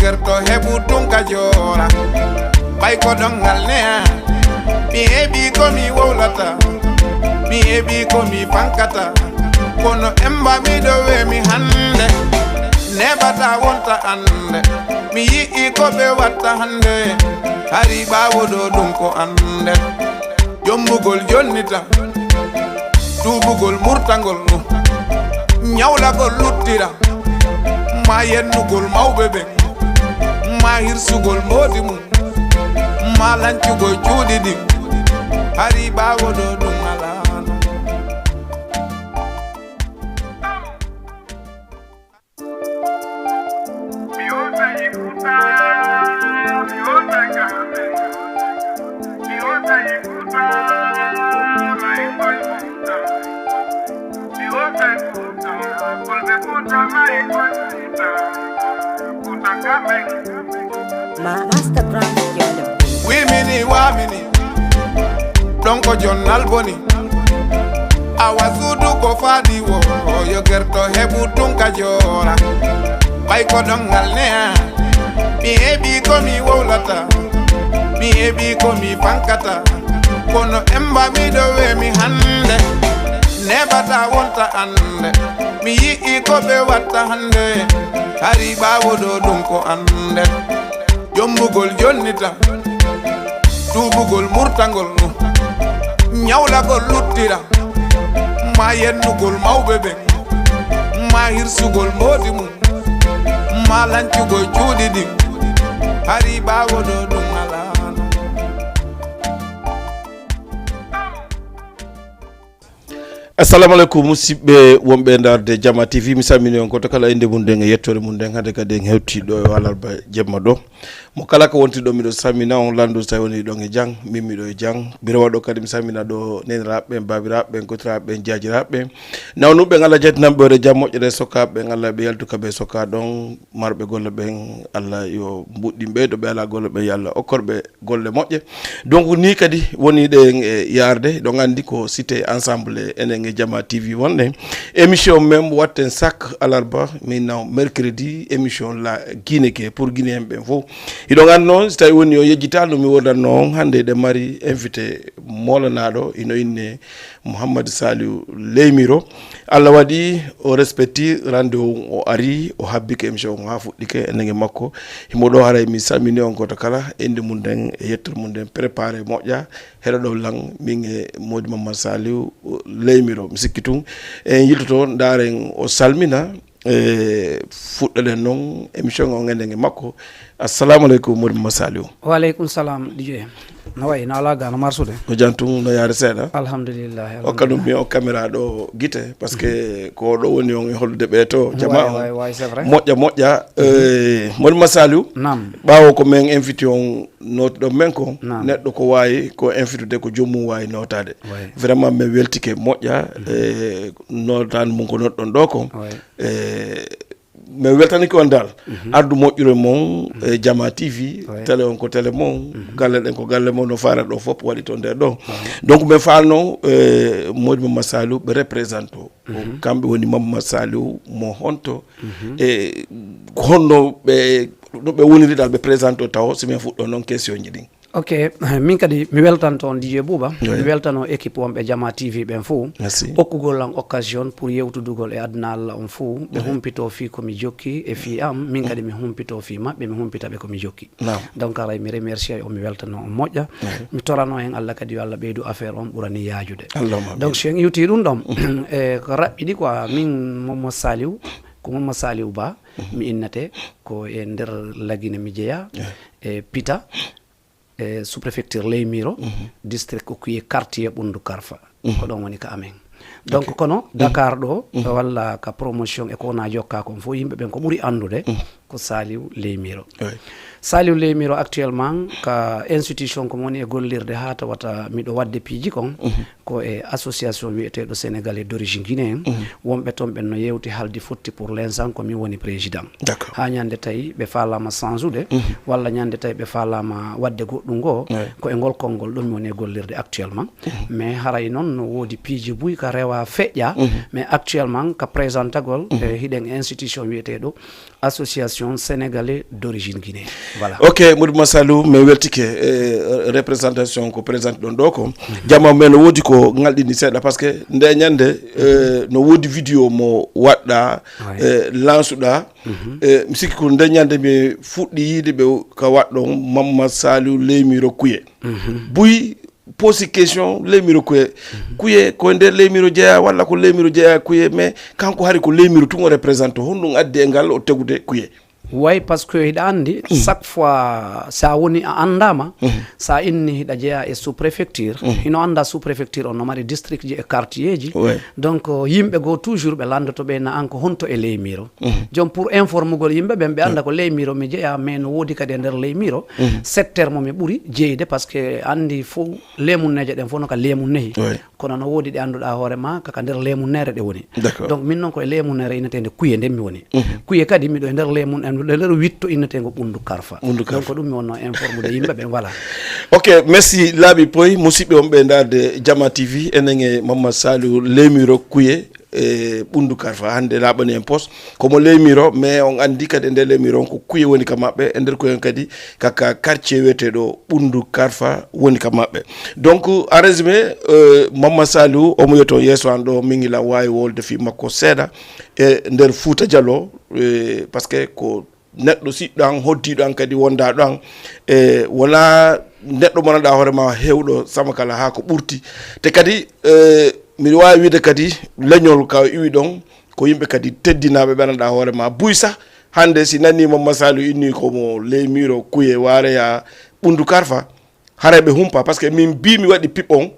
yogerto hebu tunka jora bay ko dongal ne mi hebi ko mi wolata mi hebi ko mi pankata kono emba mi do we mi hande nebata wonta ande mi yi ko be watta hande hari bawo do dum ko ande jombugol jonnita dubugol murtangol nyawlagol luttira ma yennugol mawbebe ma hirsugol modi mum ma lancugol juudidi hari bawo do dum ala. Wimini wamini donko jonnal boni awasudu ko fadi wo yogerto hebu tunka jora bay ko dongal ne mi hebi ko mi wolata mi hebi ko mi pankata kono emba mi do we mi hande nebata wonta ande mi yi ko be watta hande hari bawo do dum ko ande jombugol jonnita dubugol murtangol nyawlagol luttira ma yennugol mawbebe ma hirsugol modi mum ma lancugol juudidi hari bawo do dum ala. Assalamu alaikum musidɓe wonɓe darde Diama TV mi salmini on koto kala inde mum nden e yettore mum nden hande kadi en hewtiɗo e alarba jemma ɗo mo kala ko wonti ɗo miɗo salmina on landu so tawi woni ɗon e jang min miɗo e jang mbiɗo waɗo kadi mi salmina ɗo neniraɓe babiraɓe gotiraɓe jajiraɓe nawnuɓe Allah jettinamɓe ore jam moƴƴere sokaɓe Allah ɓe yaltu kaɓe soka ɗon marɓe golle ɓen Allah yo mbuɗɗimɓe ɗo ɓe ala golle ɓe yo Allah okkorɓe golle moƴƴe donc ni kadi woni ɗen e yarde ɗon andi ko cité ensemble enen e Diama TV wonɗen émission même watten chaque alarba maintenant mercredi émission la Guinée Kée pour Guinéen ɓen fof iɗo gandi noon so tawi woni o yejjita no mi wodanno on hande ɗe mari invité molanaɗo ino inne Mouhamadou Saliou Leymiro Allah waɗi o respecti rendez-vous o ari o habbike émission o ha fuɗɗike enen e makko himo ɗo haray mi salmini on koto kala inde mum nden e yettor mum nden préparé moƴƴa heɗo ɗo lang min e Mody Mamadou Saliou Leymiro mi sikki tun en yiltoto ndaren o salmina fuɗɗoɗen noon émission o enen e makko. Assalamu alaikum Mody Mamadou Saliou. Wa alaikum salam DJ. No way na ala gana marsude. Ko jantum no yaare seeɗa. Alhamdulillah. O kadum mi o caméra ɗo guite parce que ko ɗo woni on e hollude ɓe to jama on. Ouais, c'est vrai. Moƴƴa Mody Mamadou Saliou. Nam. Ɓawo ko men invité on notuɗo men ko neɗɗo ko wawi ko invité ko jommum wawi notade. Vraiment mi weltike moƴƴa notade mum ko notɗon ɗo ko. mi weltaniki on dal addu moƴƴure mon e Diama TV télé on ko télé mon galle ɗen ko galle mon no faara ɗo fof waɗi to nder ɗo donc mi falno Mody Mamadou Saliou ɓe représente o kamɓe woni Mamadou Saliou mo honto e honno ɓe ɗo ɓe woniri dal ɓe présente o taw si min fuɗɗo noon question ji ɗin. Ok, min kadi mi weltanto on DJ Bouba mi weltano équipe wonɓe Diama TV ɓen fou hokkugol an occasion pour yewtudugol e aduna Allah on fou ɓe humpito fi komi jokki e fi am min kadi mi humpito fi maɓɓe mi humpitaɓe komi jokki donc aray mi remercie o mi weltano on moƴƴa mi torano hen Allah kadi yo Allah ɓeydu affaire on ɓurani yajude donc so en iwti ɗum ɗon e ko raɓɓiɗi quoi min Mamadou Saliou ko Mamadou Saliou Ba mi innate ko e nder Laguine mi jeeya e Pita sous-préfecture Leymiro district ko kuye quartier ɓundu Karfa ko ɗon woni ka amen donc kono Dakar ɗo walla ka promotion e kowona jokka kon fof yimɓe ɓen ko ɓuuri andude ko Saliou Leymiro Saliou Leymiro actuellement ka institution ko woni e gollirde ha tawata miɗo wadde piiji kon ko e association wiyeteɗo sénégalais d'origine guinéen wonɓe toon ɓen no yewti haldi fotti pour l'instant komin woni président ha ñande tawi ɓe falama changeude walla ñande tawi ɓe falama wadde goɗɗum go ko e ngol konngol ɗum mi woni e gollirde actuellement mais haray noon no woodi piiji buy ka rewa feƴƴa mais actuellement ka présentagol hiɗen institution wiyeteɗo association sénégalais d'origine Guinée. Voilà. Ok, Modou Massalou mais weltike représentation ko présente ɗon ɗo ko jamma men no wodi ko ngalɗini seeɗa par ce que nde ñande no wodi vidéo mo waɗɗa lansuɗa mi sikki ko nde ñande mi fuɗɗi yiide ɓe ka waɗɗon Mamma Saliou leymiro kuye buy posi question leymiro kuye ko nder leymiro jeeya walla ko leymiro jeeya kuye mais kanko hari ko leymiro tun o représente honɗum addi e ngal o tegude kuye. way parce que hiɗa andi chaque fois sa woni a andama sa inni hiɗa jeeya e sous préfecture hino anda sous préfecture on no mari district ji e quartier ji donc yimɓe go toujours ɓe landoto ɓe na an ko honto e leymiro jom pour informugol yimɓe ɓen ɓe anda ko leymiro mi jeeya mais no wodi kadi e nder leymiro secteur mo mi ɓuuri jeyde parce que andi fo lemunneje ɗen fof no ka lemunnehi kono no wodi ɗe anduɗa hoorema kaka nder lemunnere ɗe woni donc min noon koye lemunnere innetede kuye nden mi woni kuye kadi miɗo e nder lemun en nder witto innetego ɓundu karfa donc ɗum mi wonno informude yimɓe ɓen voilà. Ok, merci laaɓi poy musidɓe wonɓe darde Diama TV enen e Mamma Saliou leymiro kuye e ɓundu karfa hande laaɓani en poste komo leymiro mais on andi kadi e nder leymiro on ko kuye woni ka maɓɓe e nder kuyen kadi kaka quartier wiyeteɗo ɓundu karfa woni ka maɓɓe donc en résumé Mamma Saliou omo yeto yesso an ɗo mingila wawi wolde fi makko seeɗa e nder Fouta Diallo par ce que ko neɗɗo siɗɗo an hoddiɗo an kadi wondaɗo an e wona neɗɗo monaɗa hoorema hewɗo sama kala ha ko ɓurti te kadi miɗa wawi wiide kadi leñol ka iwi ɗon ko yimɓe kadi teddinaɓe ɓenanɗa hoorema buy sah hande si nani Mamma Saliou inni komo leymiro kuye wareya ɓundu karfa hareɓe humpa par ce que min mbi mi waɗi piɓon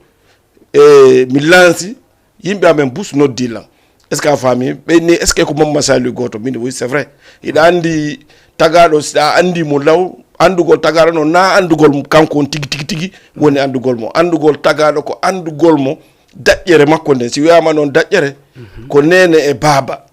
e mi lansi yimɓe amen bus noddillan est ce que a faami ɓeyni est ce que ko Mamma Saliou goto minde oui c'est vrai iɗa andi tagaɗo siɗa andi mo law andugol tagaɗo no na andugol kanko on tigi woni andugol mo andugol tagaɗo ko andugol mo daƴƴere makko nden si wiyama noon daƴƴere ko nene e baaba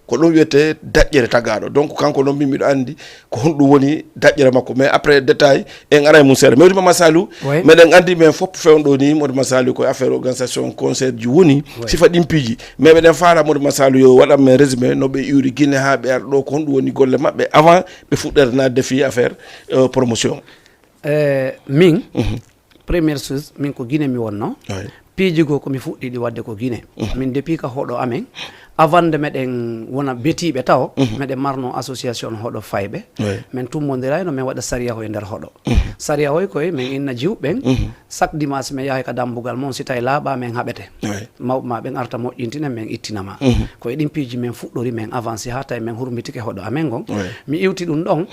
ko ɗum wiyete daƴƴere tagaɗo donc kanko noon min miɗo andi ko honɗum woni daƴƴere makko mais après détail en ara e mum seeɗa mais Mamma Saliou meɗen andi men fopp fewno ɗo ni Mamma Saliou koye affaire organisation concert ji woni sifa ɗimpiji mais meɗen faala Mamma Saliou yo waɗan men résumé no ɓe iwri Guinée ha ɓe ara ɗo ko honɗum woni golle maɓɓe avant ɓe fuɗɗere nadde fi affaire promotion. Min première chose min ko Guinée mi wonno piiji go komi fuɗɗiɗi wadde ko Guinée min depuis ka hoɗo amen avant de meɗen wona betiɓe taw meɗen marno association hoɗo fayɓe min tummodirayno min waɗa saria hoye nder hoɗo saria hoy koye min inna jiwɓen chaque dimanche min yahay ka dambugal moon si tawi laaɓa min haɓete mawɓe ma ɓen arta moƴƴintinen min ittinama koye ɗin piiji min fuɗɗori min avancé ha tawi min hurmitike hoɗo amen gon mi iwti ɗum ɗon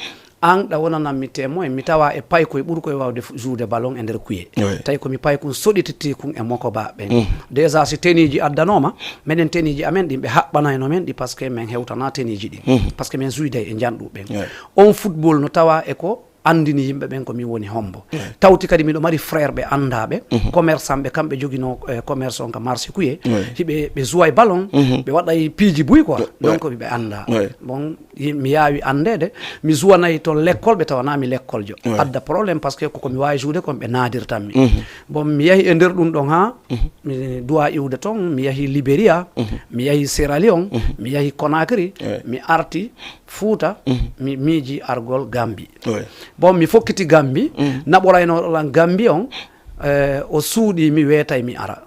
an ɗa wonanammi témoin mi tawa e pay koye ɓuuri koye wawde joude ballon e nder kuye tawi komi pay kun soɗititti kun e moko baɓen déjà si teniji addanoma minen teniji amen ɗin ɓe haɓɓanayno men ɗi par ce que min hewtana teniji ɗin par ce que min jouiday e janɗuɓen on football no tawa e ko andini yimɓe ɓen ko min woni hombo tawti kadi miɗo mari frère ɓe andaɓe commerçant ɓe kamɓe joguino commerce on ka marché kuye hiɓe ɓe jouwa e ballon ɓe waɗay piiji buy quoi donc ɓe anda bon mi yaawi andede mi jouwanayi toon l'école ɓe tawanami l'école jo adda probléme par ce que koko mi wawi joude kon ɓe nadirtanmi bon mi yahi e nder ɗum ɗon ha mi duwa iwde toon mi yahi Libéria mi yahi Sierra Leone mi yahi Conakry mi arti Fouta mi miiji argol Gambie bon mi fokkiti Gambie naɓoraynoɗoɗan Gambie on o suuɗi mi weetay mi ara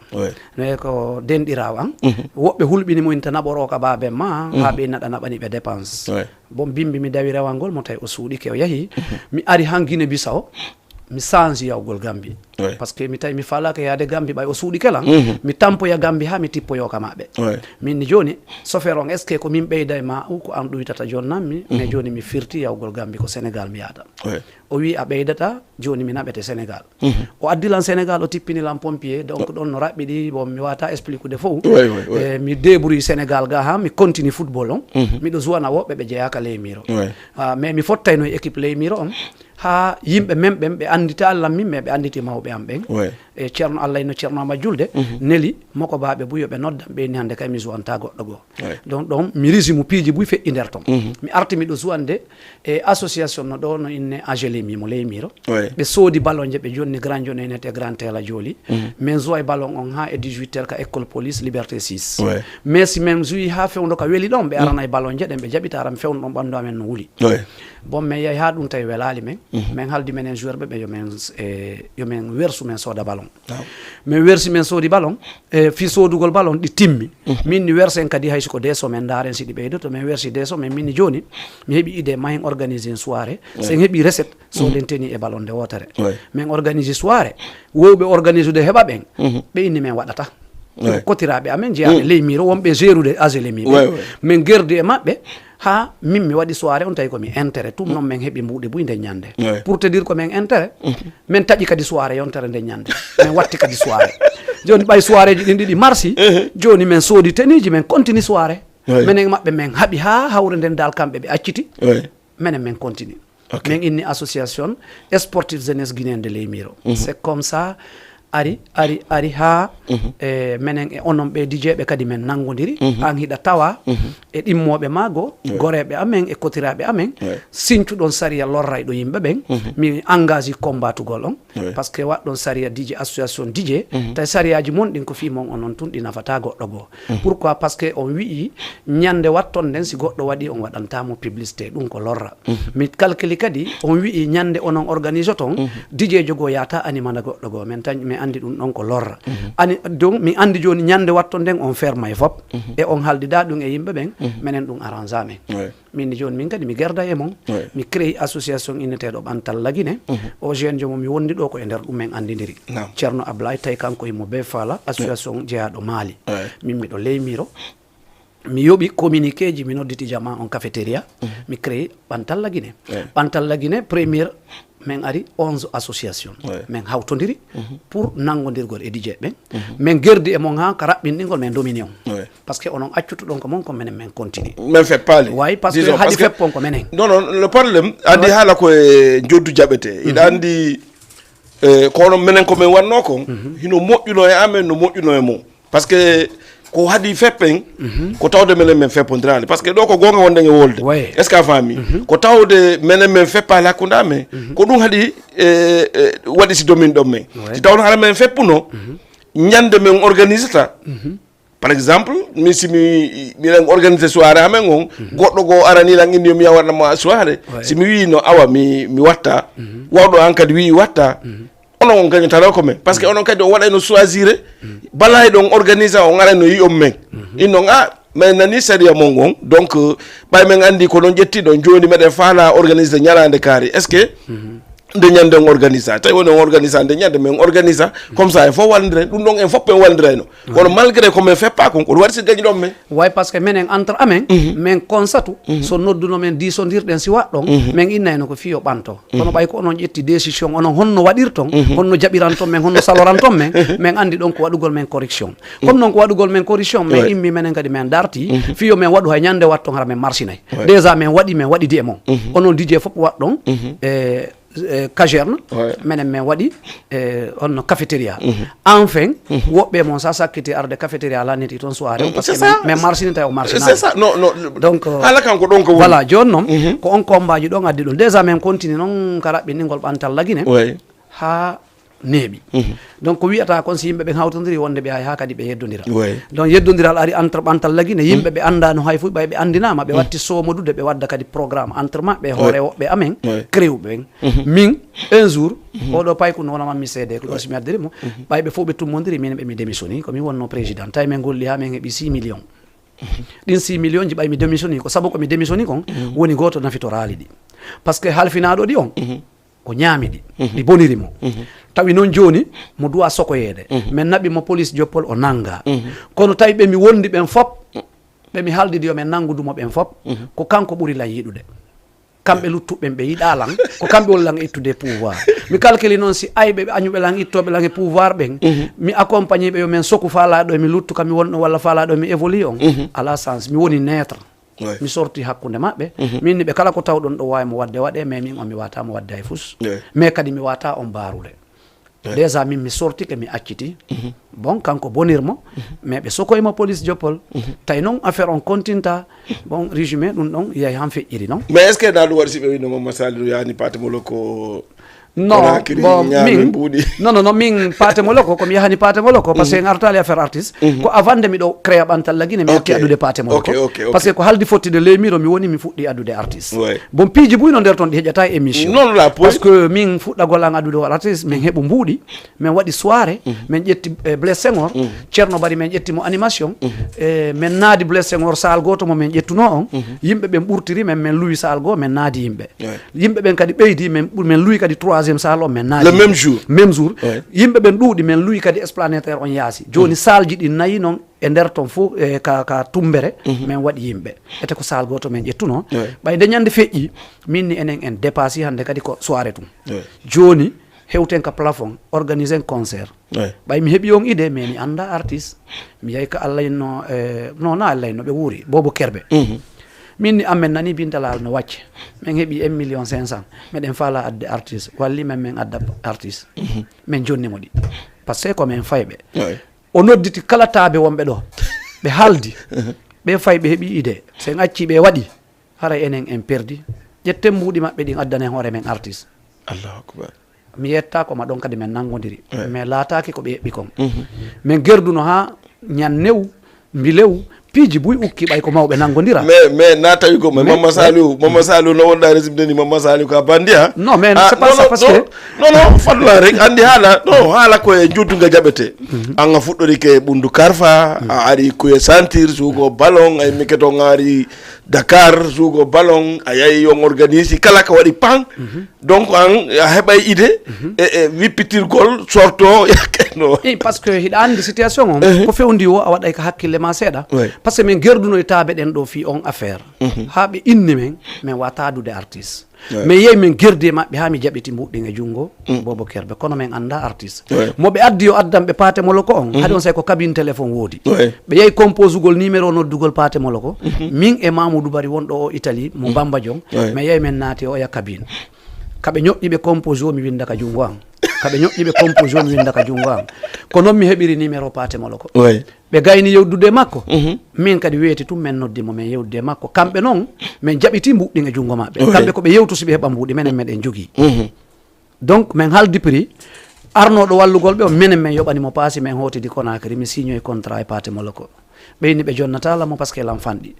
ne ko denɗiraw an woɓɓe hulɓini mo inta naɓoro ka baben ma ha ɓe naɗani ɓe dépense bon bimbi mi dawi rewal ngol mo tawi o suuɗi ke o yahi mi ari han Guinée Bissau mi change yawgol Gambie par ce que mi tawi mi falaka yaade Gambie ɓay o suuɗi kelan mi tampoya Gambie ha mi tippoyo ka maɓɓe min ni joni chauffeur on est ce que ko min ɓeyda ma ko an ɗoytata joni nammi mais joni mi firti yawgol Gambie ko Sénégal mi yahata o wi a ɓeydata joni mi naɓete Sénégal o addilan Sénégal o tippinilan pompier donc ɗon no raɓɓiɗi bon mi wata explique de fof mi débrouille Sénégal ga ha mi continue football on miɗo jouwana woɓɓe ɓe jeeyaka leymiro mais mi fottayno e équipe leymiro on ha yimɓe men ɓen ɓe andita Allah min mais ɓe anditi mawɓe am ɓen e ceerno Allah no ceerno ama julde neli moko baɓe bu yoɓe noddam ɓe ni hande kay mi suwanta goɗɗo goo donc ɗon mi risi mo piiji buy feƴƴi nder ton mi arti miɗo suwande e association no ɗo no inne AGLEMI mo leymiro ɓe soodi ballon je ɓe jonni grand joni enete grand tela jooli min jowa e ballon on ha e 18 heures ka école police liberté 6 mais si min joui ha fewdo ka weeli ɗon ɓe arana e ballon je ɗen ɓe jaɓita aram fewno ɗon ɓanndu amen no wuli bon min yeehi ha ɗum tawi welali men min haldi menen joueur ɓe ɓe yomin wersu men sooda ballon min wersi men soodi ballon fi soodugol ballon ɗi timmi min ni wersen kadi hay siko deso men daren siɗi ɓeydoto min wersi deso men minni joni mi heeɓi idée mahen organisé une soirée sen heeɓi recette soden teni e ballon nde wotere min organisé soirée wowɓe organisé de heɓa ɓen ɓe inni min waɗata kotiraɓe amen jeeyaɓe leymiro wonɓe gérude AGLEMI ɓe min gerdi e maɓɓe ha min mi waɗi soirée on tawi komi intérêt tum noon min heeɓi mbuɗe buy nde ñande pour te dire ko min intérêt min taƴi kadi soirée yontere nde ñande min watti kadi soirée joni ɓay soirée ji ɗin ɗiɗi marsi joni min soodi teniji min continue soirée minen maɓɓe min haaɓi ha hawre nden dal kamɓe ɓe acciti minen min continue min inni association sportive jeunesse guinéenne de leymiro c'est comme ça ari ha menen e onon ɓe dijeɓe kadi men nangodiri an hiɗa tawa e ɗimmoɓe maago goreɓe amen e kotiraɓe amen sincuɗon saria lorrayɗo yimɓe ɓen mi engage combatugol on par ce que waɗɗon saria dj association dj tawi sariyaji mon ɗin ko fimon onon tun ɗi nafata goɗɗo goo pourquoi par ce que on wi'i ñande watton nden si goɗɗo waɗi on waɗantamo publicité ɗum ko lorra mi calculi kadi on wi'i ñande onon organise ton dj jogo yata animana goɗɗo goo min tañ mi andi ɗum ɗon ko lorra ani donc mi andi joni ñande watto nden on ferma e fop e on haldida ɗum e yimɓe ɓen minen ɗum arrange amen min ni joni min kadi mi gerda e mon mi créé association inneteɗo ɓantal lagine o jeune jomo mi wondi ɗo ko e nder ɗum men andidiri ceerno Ablaye tawi kanko yimo be faala association jeeyaɗo Mali min miɗo leymiro mi yoɓi communiqué ji mi nodditi jama on cafétéria mi créé ɓantal lagine ɓantal lagine première min ari 11 association min hawtodiri pour nangodirgol e dj ɓen min gerdi e mon ha ka raɓɓinɗingol min domini on par ce que onon accutuɗon ko mon ko minen min continue min feppali way par ce que haɗi feppon ko minen non non le problème adi haala koye joddu jaɓete iɗa andi kono minen komin wanno kon hino moƴƴuno e amen no moƴƴuno e mum par ce que ko haadi feppen ko tawde menen men feppodirani par ce que ɗo ko gonga wonde e wolde est ce que a faami ko tawde menen men feppali hakkude amen ko ɗum haadi waɗi si domin ɗon men si tawno haɗa men feppuno ñande men organise ta par exemple mi simi miɗen organise soirée amen on goɗɗo goo aranilan inni yo mi yaha waɗnamo soirée si mi wi no awa mi watta wawɗo an kadi wi watta onon on kañum tala ko men par ce que onon kadi on waɗayno choisir bala e ɗon organise on arayno yi on men innon mais nani saria mon on donc ɓay men andi ko ɗon ƴettiɗon joni meɗen faala organise ñalande kaari est ce que nde ñande on organise tawi woni on organise nde ñande min organise comme ça en fof wallodiren ɗum ɗon en fof en wallodirayno kono malgré ko min feppa kon koɗo waɗi si gañi ɗon men way par ce que minen entre amen min consatu so nodduno men disodirɗen si waɗɗon min innayno ko fiyo ɓanto kono ɓay ko onon ƴetti décision onon honno waɗirton honno jaɓiranton men honno saloranton men min andi ɗon ko waɗugol men correction comme noon ko waɗugol men correction min immi minen kadi min darti fiyo min waɗu hay ñande watton hara min marsinay déjà min waɗidi e mon onon dj fof waɗɗon caserne menen min waɗi onno cafétéria enfin woɓɓe mon sa sakkiti arde cafétéria lanniti toon soirée par ce que min marsinita o marsinaa c'est ça non donc hala kanko ɗon ko voilà joni noon ko on combat ji ɗon addi ɗum déjà min continue noon ka raɓɓinɗingol ɓantal lagine ha neeɓi donc ko wiyata kon si yimɓe ɓe hawtodiri wonde ɓe hay ha kadi ɓe yeddodira donc yeddodiral ari entre ɓantal lagine yimɓe ɓe andano hay fo ɓay ɓe andinama ɓe watti somodude ɓe wadda kadi programme entre maɓɓe hoore woɓɓe amen créwɓe ɓen min un jour oɗo payko no wonama mi seede ko ɗo somi addirimo ɓayɓe fof ɓe tummodiri min ɓe mi démissioni komi wonno président tawi min golli ha min heeɓi 6 millions ɗin 6 millions ji ɓay mi démissioni ko saabu komi démissioni kon woni goto nafitorali ɗi par ce que halfinaɗo ɗi on ko ñaami ɗi bonirimo tawi noon joni mo duwa sokoyede min naɓimo police joppol o nanga kono tawi ɓe mi wondi ɓen fop ɓe mi haldidi yo min nangudumo ɓen fop ko kanko ɓuuri lan yiɗude kamɓe luttuɓen ɓe yiɗalan ko kamɓe woni lan ittude pouvoir mi calculi noon si ayɓe añuɓe lan ittoɓe lan e pouvoir ɓen mi accompagné ɓe yo min soku faalaɗo mi luttu kam mi wonɗo walla faalaɗo mi évolue on ala sens mi woni netre mi sorti hakkunde maɓɓe min ni ɓe kala ko tawɗon ɗo wawi mo wadde waɗe mais min on mi wata mo wadde hay fus mais kadi mi wata on mbarude déjà min mi sortike mi acciti bon kanko bonirmo mais ɓe sokoymo police joppol tawi noon affaire on continta bon résumé ɗum ɗon yeey han feƴƴiri noon mais est ce que na ɗum waɗi si ɓe wino Mama Saliou yani patemolo ko non bon min patemolo ko komi yahani patemolo ko par ce que en artali affaire artiste ko avant de miɗo créa ɓantalla Guinée mi hokki addude patemolo ko par ce que ko haldi fottide leymiro mi woni mi fuɗɗi addude artiste bon piiji buyno nder toon ɗi heƴata émission par ce que min fuɗɗagol an addude o artiste min heeɓo mbuuɗi min waɗi soirée min ƴetti Blaise Senghor ceerno bari min ƴettimo animation min naadi Blaise Senghor sal goto mo min ƴettuno on yimɓe ɓen ɓurtiri min luwi sal goo min naadi yimɓe yimɓe ɓen kadi ɓeydi min luwi kadi 3e salle o min naadi le même jour yimɓe ɓen ɗuuɗi min luwi kadi explanétaire on yaasi joni salle ji ɗi nayi noon e nder toon fof ka tumbere min waɗi yimɓe ete ko salle goto min ƴettuno ɓay nde ñande feƴƴi min ni enen en dépassé hande kadi ko soirée tum joni hewten ka plafond organiser concert ɓay mi heeɓi on idée mais mi anda artiste mi yeyi ko allah inno non na allah inno ɓe wuuri bobo kerɓe min ni amen nani bintalal no wacce min heeɓi 1,500,000 meɗen faala adde artiste walli men min adda artiste min jonnimo ɗi par ce que komin fayɓe o nodditi kala taabe wonɓe ɗo ɓe haaldi ɓe fay ɓe heeɓi idée sen acci ɓe waɗi haray enen en perdi ƴetten mbuuɗi maɓɓe ɗin addane hoore men artiste allahu akbar mi yetta ko ma ɗon kadi min nangodiri mais laataki ko ɓe heɓɓi kon min gerduno ha ñannew mbilew piiji buy ukki ɓay ko mawɓe nangodira mais na tawi ko Mama Saliou no wonɗa résimde ni Mama Saliou ka bandi ha non mais c'est pas ça parce que non fadula rek andi haala koye judduga jaɓete an a fuɗɗori ke ɓundu karfa a ari koye sentir suugo ballon ay miketo ngari Dakar suugo ballon a yahi yon organise kala ka waɗi pan donc an a heɓay idée e wippitirgol sorto yakeno parce que hiɗa andi situation on ko fewndi o a waɗay ko hakkille ma seeɗa par ce que min gerduno e taabe ɗen ɗo fi on affaire ha ɓe inni men min wata adude artiste mais yeyi min gerdi e maɓɓe ha mi jaɓiti mbuɗɗin e junngo bobo kerɓe kono min anda artiste moɓe addi yo addam ɓe patemolo ko on haade on say ko cabine téléphone woodi ɓe yeyi compose ugol numéro noddugol patemolo ko min e Mamoudou Bari wonɗo o Italie mo Bamba Diong mais yeyi min naati o ya cabine kaɓe ñoƴƴiɓe compose o mi winda ka junngo an kaɓe ñoƴƴiɓe compose o mi winda ka junngo an ko noon mi heɓiri numéro patemolo ko ɓe gayni yewdude makko min kadi weeti tum min noddimo min yewdude makko kamɓe noon min jaɓiti mbuɗɗin e junngo maɓɓe kamɓe koɓe yewtu so ɓe heɓa mbuuɗi minen meɗen jogii donc min haldi prix arnoɗo wallugol ɓe o minen min yoɓanimo paasi min hotidi Conakry mi signoye contrat e patemolo ko ɓeyni ɓe jonnatala par ce que lan fanɗi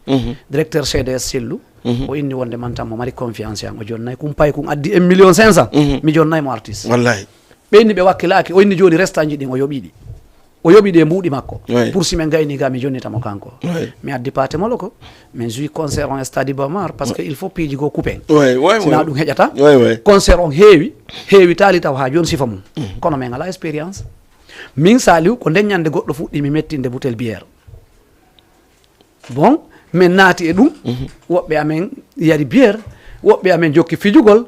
directeur CDS Sellou o inni wonde man tan mo mari confiance an o jonnayi kum pay kum addi 1,500,000 mi jonnaymo artiste wallahi ɓeyni ɓe wakkilaki o inni joni restaji ɗin o yoɓiɗi e mbuuɗi makko pour si min gayni ga mi jonnitamo kanko mi addi patemolo ko min joui concert on stade Iba Mar parce que il faut piiji go coupen sina ɗum heƴata concert on heewi taali taw ha joni sifa mum kono min ala expérience min Saliou ko ndeññande goɗɗo fuɗɗi mi mettinde boutel bière bon min naati e ɗum woɓɓe amen yari bière woɓɓe amen jokki fijugol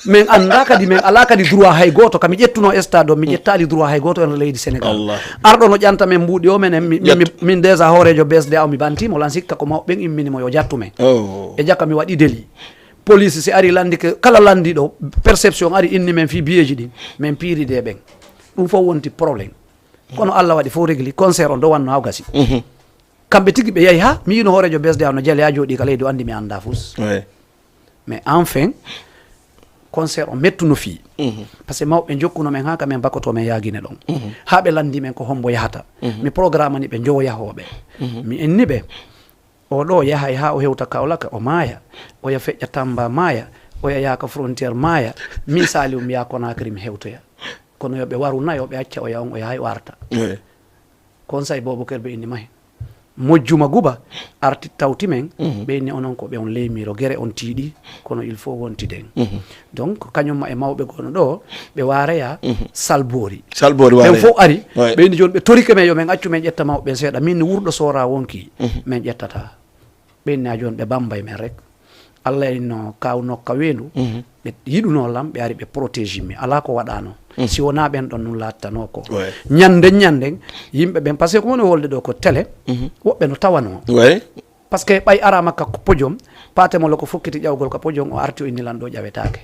min anda kadi min ala kadi droit hay goto kami ƴettuno stade o mi ƴettali droit hay goto en leydi Sénégal arɗo no ƴanta men mbuuɗi o menen min déjà hoorejo BSD o mi bantimo lan sikka ko mawɓe ɓen imminimo yo jattumen e jakka mi waɗi délit police si ari landi ke kala landiɗo perception ari inni men fi biyeji ɗin min piiride ɓen ɗum fof wonti probléme kono Allah waɗi fof régli concert on do wanno haw gasi kamɓe tigi ɓe yeehi ha mi yino hoorejo BSD no jeele ha jooɗi ka leydi o andi mi anda fus mais enfin concert o mettuno fii par ce que mawɓe jokkuno men ha ka min bakkoto men yaguine ɗon ha ɓe landi men ko hombo yahata mi programme ani ɓe jowo yahoɓe mi inni ɓe oɗo yahay ha o hewta Kaolaka o maaya o ya feƴƴa Tamba maaya o yaka frontiére maaya min Saliou mi ya Conakry mi hewtoya kono yoɓe waru nayi yoɓe acca o ya on o yahay o arta conseil Bobo Kerbe inni mahe mojjuma guba arti tawti men ɓeyni onon ko ɓe on leymiro guere on tiiɗi kono il faut wontiden donc kañumma e mawɓe gono ɗo ɓe wareya salbori ɓen fof ari ɓeyni joni ɓe torike men yo men accu men ƴetta mawɓe seeɗa min ni wurɗo sora wonki min ƴettata ɓeyni a joni ɓe bambay men rek Allah no kaw nokka wendu ɓe yiɗuno lam ɓe ari ɓe protégé mi ala ko waɗano si wona ɓen ɗon nun lattano ko ñanden yimɓe ɓen par ce que ko woni wolde ɗo ko télé woɓɓe no tawano parce que ɓay ara makka ko podium patemolo ko fokkiti ƴawgol ka podium o arti o innilan ɗo ƴawetake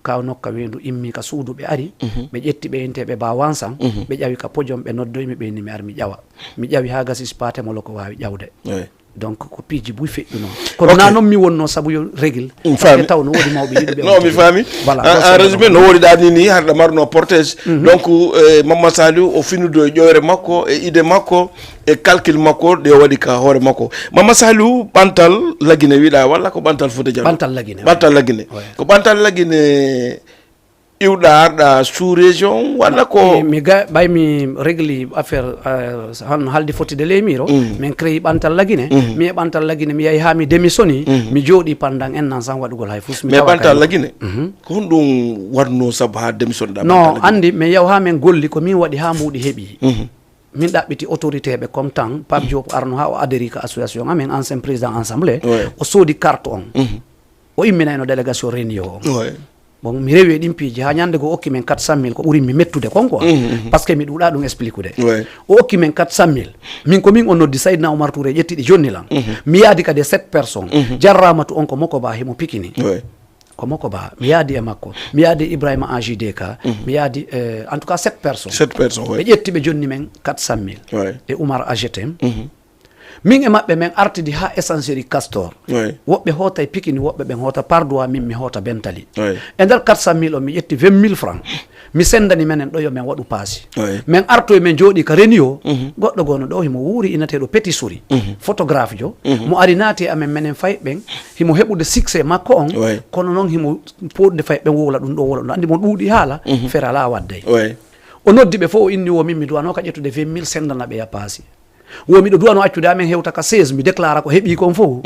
kaw nokka wendu immi ka suudu ɓe ari ɓe ƴetti ɓe inteɓe bawansan ɓe ƴawi ka podium ɓe noddoymi ɓe inni mi ar mi ƴawa mi ƴawi ha gasis patemolo ko wawi ƴawde donc ko piiji buy feƴƴu noon kono na noon mi wonno saabu yo régule e taw no woodi mawɓe yiɗuɓe non mi faami en résumé no woɗiɗani ni harɗa marno portage donc Mama Saliou o finudo e ƴoyre makko e idée makko e calcul makko ɗe waɗi ka hoore makko. Mama Saliou ɓantal laguine wiɗa walla ko ɓantal Fouta Diallo? ɓantal laguine ko ɓantal laguine iwɗa arɗa sous région walla ko mi ɓay mi régli affaire han halde fottide leymiro min créé ɓantal laguine mi e ɓantal laguine mi yahi ha mi démissioni mi jooɗi pendant un an sans waɗugol hay fus mais ɓantal laguine ko hon ɗum warno saabu ha démissionne ɗa non andi mi yaw ha min golli ko min waɗi ha mbuuɗi heeɓi min ɗaɓɓiti autorité ɓe comme temps Pape Diop arno ha o adhéri ka association amin ancien président assemblée o soodi carte on o imminayno délégation réunion o bon mi rewi ɗin piiji ha ñande go okki men 400 000 ko ɓuri mi mettude kon quoi parce que mi ɗuɗa ɗum explique ude o okki men 400 000 min ko min on noddi Saydna Oumar Touré ƴettiɗi jonni lan mi yaadi kadi 7 personnes jarramatu on ko makko ba himo pikini ko makko ba mi yaadi e makko mi yaadi Ibrahima AJDK mi yaadi en tout cas 7 personnes ɓe ƴetti ɓe jonni men 400 000 e Oumar AGTM min e maɓɓe men artidi ha essencerie Castor woɓɓe hoota e Pikini woɓɓe ɓen hoota Pardois min mi hoota Bentali e nder 400 000 o mi ƴetti 20 000 francs mi sendani menen ɗo yo men waɗu paasi min arto e men jooɗi ka renio goɗɗo gono ɗo himo wuuri inateɗo Petit Souri photographe jo mo ari naati amen menen fay ɓen himo heɓude succès makko on kono noon himo poɗde fay ɓen wowla ɗum ɗo wowla ɗum andi mo ɗuuɗi haala fere ala wadday o noddi ɓe fof o inni o min mi duwano ka ƴettude 20 000 sendana ɓe ya paasi wo miɗo duwano accude amen hewta ka 16 mi déclara ko heeɓi kon fof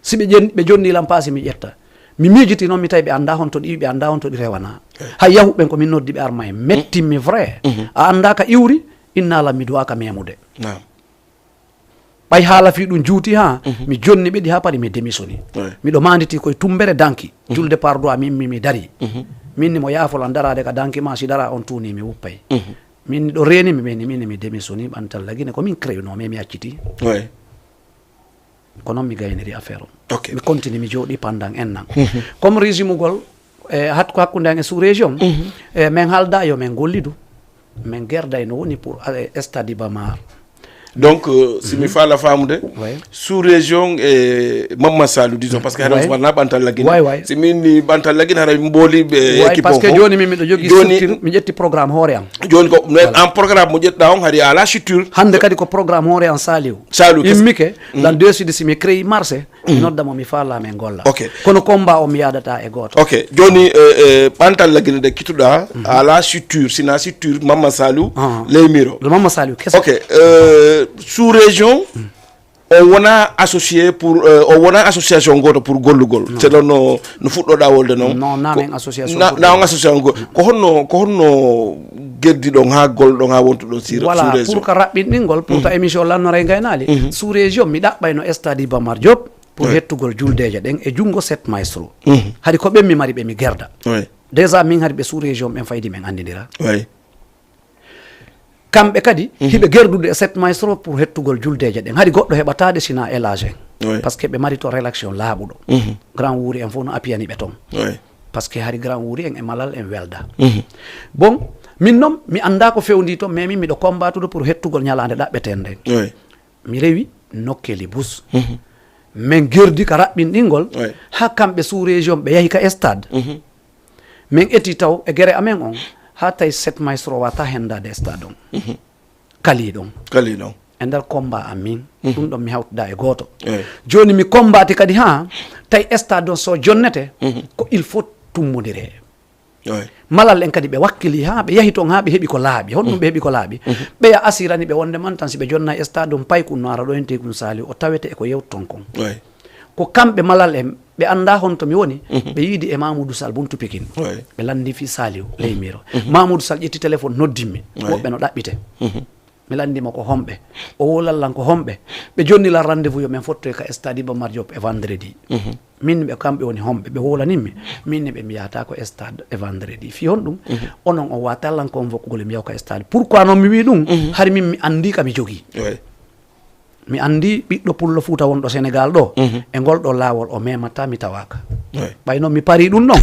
si ɓe jonnilan paasi mi ƴetta mi miijiti noon mi tawi ɓe anda honto ɗi ɓe anda honto ɗi rewana hay yahuɓen ko min noddi ɓe arma en mettinmi vrai a anda ka iwri innalam mi duwaka memude ɓay haala fi ɗum juuti ha mi jonni ɓeɗi ha paɗi mi démissioni miɗo manditi koye tumbere danki julde Pardois mi dari minni mo yaafolan darade ka danki ma si dara on tuuni mi wuppay min ɗo renimi ɓeni min mi démissioni ɓantal laguine ko min créuno mais mi acciti ko noon mi gayniri affaire o mi continue mi jooɗi pendant un an comme régime gol ko hakkude an e sous région min haalda yo min gollidu min gerday no woni pour stade Bamar donc si mi faala famude sous région e Mama Saliou disons parce que haɗa suɓanna ɓantal laguine si min ni ɓantal laguine haɗa mbooli ɓe équipe parce que joni min miɗo jogui structure mi ƴetti programme hoore am joni ko en programme mo ƴetɗa on haɗi ala structure hande kadi ko programme hoore am Saliou immike lan deside si mi créé marché mi noddamo mi faala men golla kono combat o mi yadata e goto joni ɓantal laguine ɗe kittuɗa ala structure sina structure Mama Saliou leymiro Mama Saliou kese sous région o wona associé pour o wona association goto pour gollugol c'est ɗon no fuɗɗoɗa wolde noon non namen association na on association goto ko honno geddi ɗon ha golɗon ha wontuɗon sous région pour ka raɓɓinɗingol pour ta émission lannora e gaynali sous région mi ɗaɓɓayno stade Bamar Diop pour hettugol juldeje ɗen e jungo 7 maestro haɗi ko ɓen mi mari ɓe mi gerda déjà min haɗi ɓe sous région ɓen faydi men andidira kamɓe kadi hiɓe gerdude e 7 maestro pour hettugol juldeje ɗen haɗi goɗɗo heɓatade sina élage en par ce que ɓe mari to rélaction laaɓuɗo grand wuuri en fof no appiyani ɓe toon par ce que hari grand wuuri en e malal en welda bon min noon mi anda ko fewndi toon mais min miɗo combatude pour hettugol ñalade ɗaɓɓeten nden mi rewi nokkeli bus min gerdi ka raɓɓinɗingol ha kamɓe sous région ɓe yahi ka stade min eti taw e guere amen on ha tawi 7 maestro wata hendade stade on kali ɗon e nder combat amin ɗum ɗon mi hawtuda e goto joni mi combati kadi ha tawi stade on so jonnete ko il faut tummodire malal en kadi ɓe wakkili ha ɓe yahi toon ha ɓe heeɓi ko laaɓi honɗum ɓe heeɓi ko laaɓi ɓeya asirani ɓe wonde man tan si ɓe jonna stade on payku no ara ɗo ente kum Saliou o tawete eko yewton kon ko kamɓe malal en ɓe anda honto mi woni ɓe yiidi e Mamoudou Sall buntu Pikine ɓe landi fi Saliou leymiro Mamoudou Sall ƴetti téléphone noddimmi woɓɓe no ɗaɓɓite mi landima ko homɓe o wolallan ko homɓe ɓe jonnilan rendez-vous yo min fottoy ka stade Bamar Diop e vendredi min ɓe kamɓe woni homɓe ɓe wolaninmi minne ɓe mi yahata ko stade e vendredi fi hon ɗum onon o watallan kon vokkugol mi yaw ka stade pourquoi noon mi wi ɗum hari min mi andi ka mi jogui mi andi ɓiɗɗo pullo Fuuta wonɗo Sénégal ɗo e ngol ɗo laawol o memata mi tawaka ɓay noon mi pari ɗum noon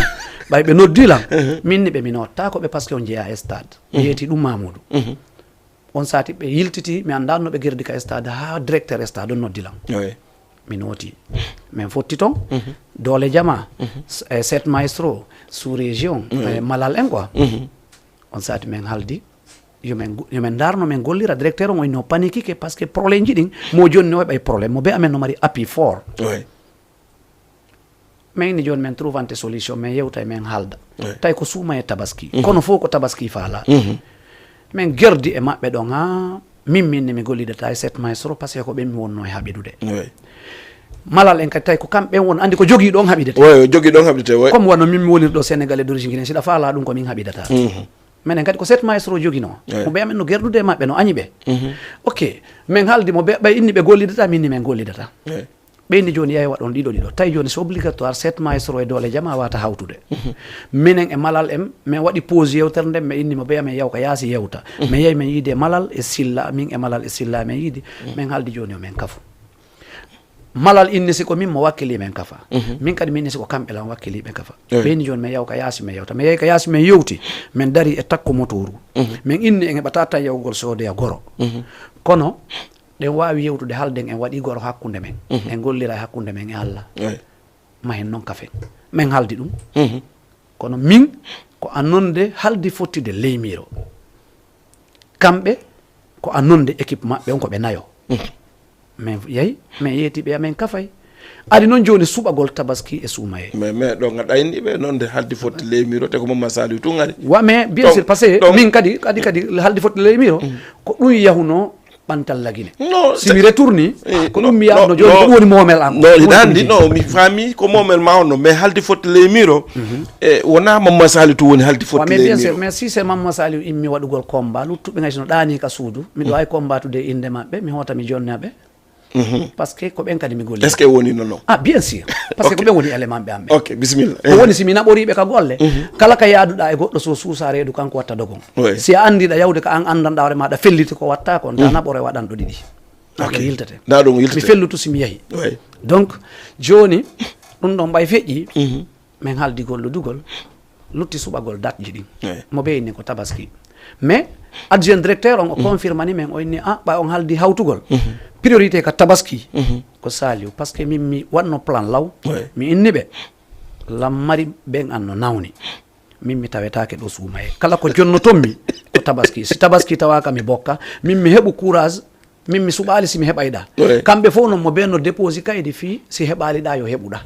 ɓay ɓe noddilan minni ɓe mi nottako ɓe par ce que on jeeya e stade mi yeeti ɗum Mamoudou on sati ɓe yiltiti mi annda no ɓe gerdi ka stade ha directeur stade on noddilan mi nooti min fotti toon doole jama set maestro sous région malal en quoi on sati min haldi yomin darno min gollira directeur on no panique parce que probléme ji ɗin mo joni no ɓay probléme mo be amen no mari appui fort min ni joni min trouvante solution min yewta e min haalda tawi ko suuma e tabaski kono fof ko tabaski faala min gerdi e maɓɓe ɗon ha minne mi gollidata e set maestro par ce que ko ɓen mi wonno e haɓidude malal en kadi tawi ko kamɓe won andi ko jogui ɗon haɓidete jogui ɗon haɓidete comme wonno min mi wonir ɗo sénégalais d'origine guiné siɗa faala ɗum ko min haɓidata minen kadi ko set maestro joguino mo ɓe amen no gerdude e maɓɓe no añi ɓe ok min haaldi mo ɓe inni ɓe gollidata minni min gollidata ɓeyni joni yawi waɗon ɗiɗo tawi joni c'est obligatoire set maestro e doole jama wata hawtude minen e malal en min waɗi pause yewtere nden mi inni mo ɓe amen yaw ko yaasi yewta min yeeyi min yiide malal e silla min e malal e silla min yiide min haaldi joni o min kafu malal inni siko min mo wakkili men kafa min kadi min siko kamɓe lan wakkili ɓe kafa ɓeyni joni min yaw ka yaasi min yewta mi yeeyi ka yaasi min yewti min dari e takko motoru min inni en heɓata tan yawgol sodoya goro kono ɗen wawi yewtude halden en waɗi goro hakkude men en gollira e hakkude men e Allah ma hen noon kafen min haldi ɗum kono min ko annonde haldi fottide leymiro kamɓe ko annonde équipe maɓɓe on ko ɓe nayo min yeyi min yeetiɓe amen kafay adi noon joni suɓagol tabaski e suumaye mais ɗo gaɗayni ɓe noon de haldi fotti leymiro te ko Mama Saliou tun ari wa mais bien sûr par ce que min kadi haldi fotti leymiro ko ɗum yahuno ɓantal lagine si mi retourni ko ɗum mi yawno joni ko ɗum woni momel am no iɗa andi no mi faami ko momel ma onno mais haldi fotti leymiro e wona Mama Saliou tu woni haldi fotti leymiro bien sûr mais si c'est Mama Saliou immi waɗugol combat luttuɓe gaysi no ɗani ka suudu miɗo ay combatude inde maɓɓe mi hota mi jonnaɓe parce que ko ɓen kadi mi golli est ce que woni non bien sûr par ce que ko ɓen woni élément ɓe am ɓe ok bisimilla ko woni si mi naɓoriɓe ka golle kala ka yaaduɗa e goɗɗo so suusa reedu kanko watta dogon si a andiɗa yawde ko an andanɗa hoore maɗa felliti ko watta kon ta naɓore waɗanɗo ɗiɗi ɗo yiltete mi fellutu simi yeehi donc joni ɗum ɗon ɓay feƴƴi min haaldi golludugol lutti suɓagol date ji ɗin mo ɓeyni ko tabaski mais adjoint directeur on o confirmani men o inni ɓay on haaldi hawtugol priorité ka tabaski ko Saliou par ce que min mi waɗno plan law mi inni ɓe lammari ɓen an no nawni min mi tawetake ɗo suumaye kala ko jonnotonmi ko tabaski si tabaski tawaka mi bokka min mi heɓu courage min mi suɓali simi heɓayɗa kamɓe fof noon mo ɓe no déposi kaydi fi si heɓaliɗa yo heɓuɗa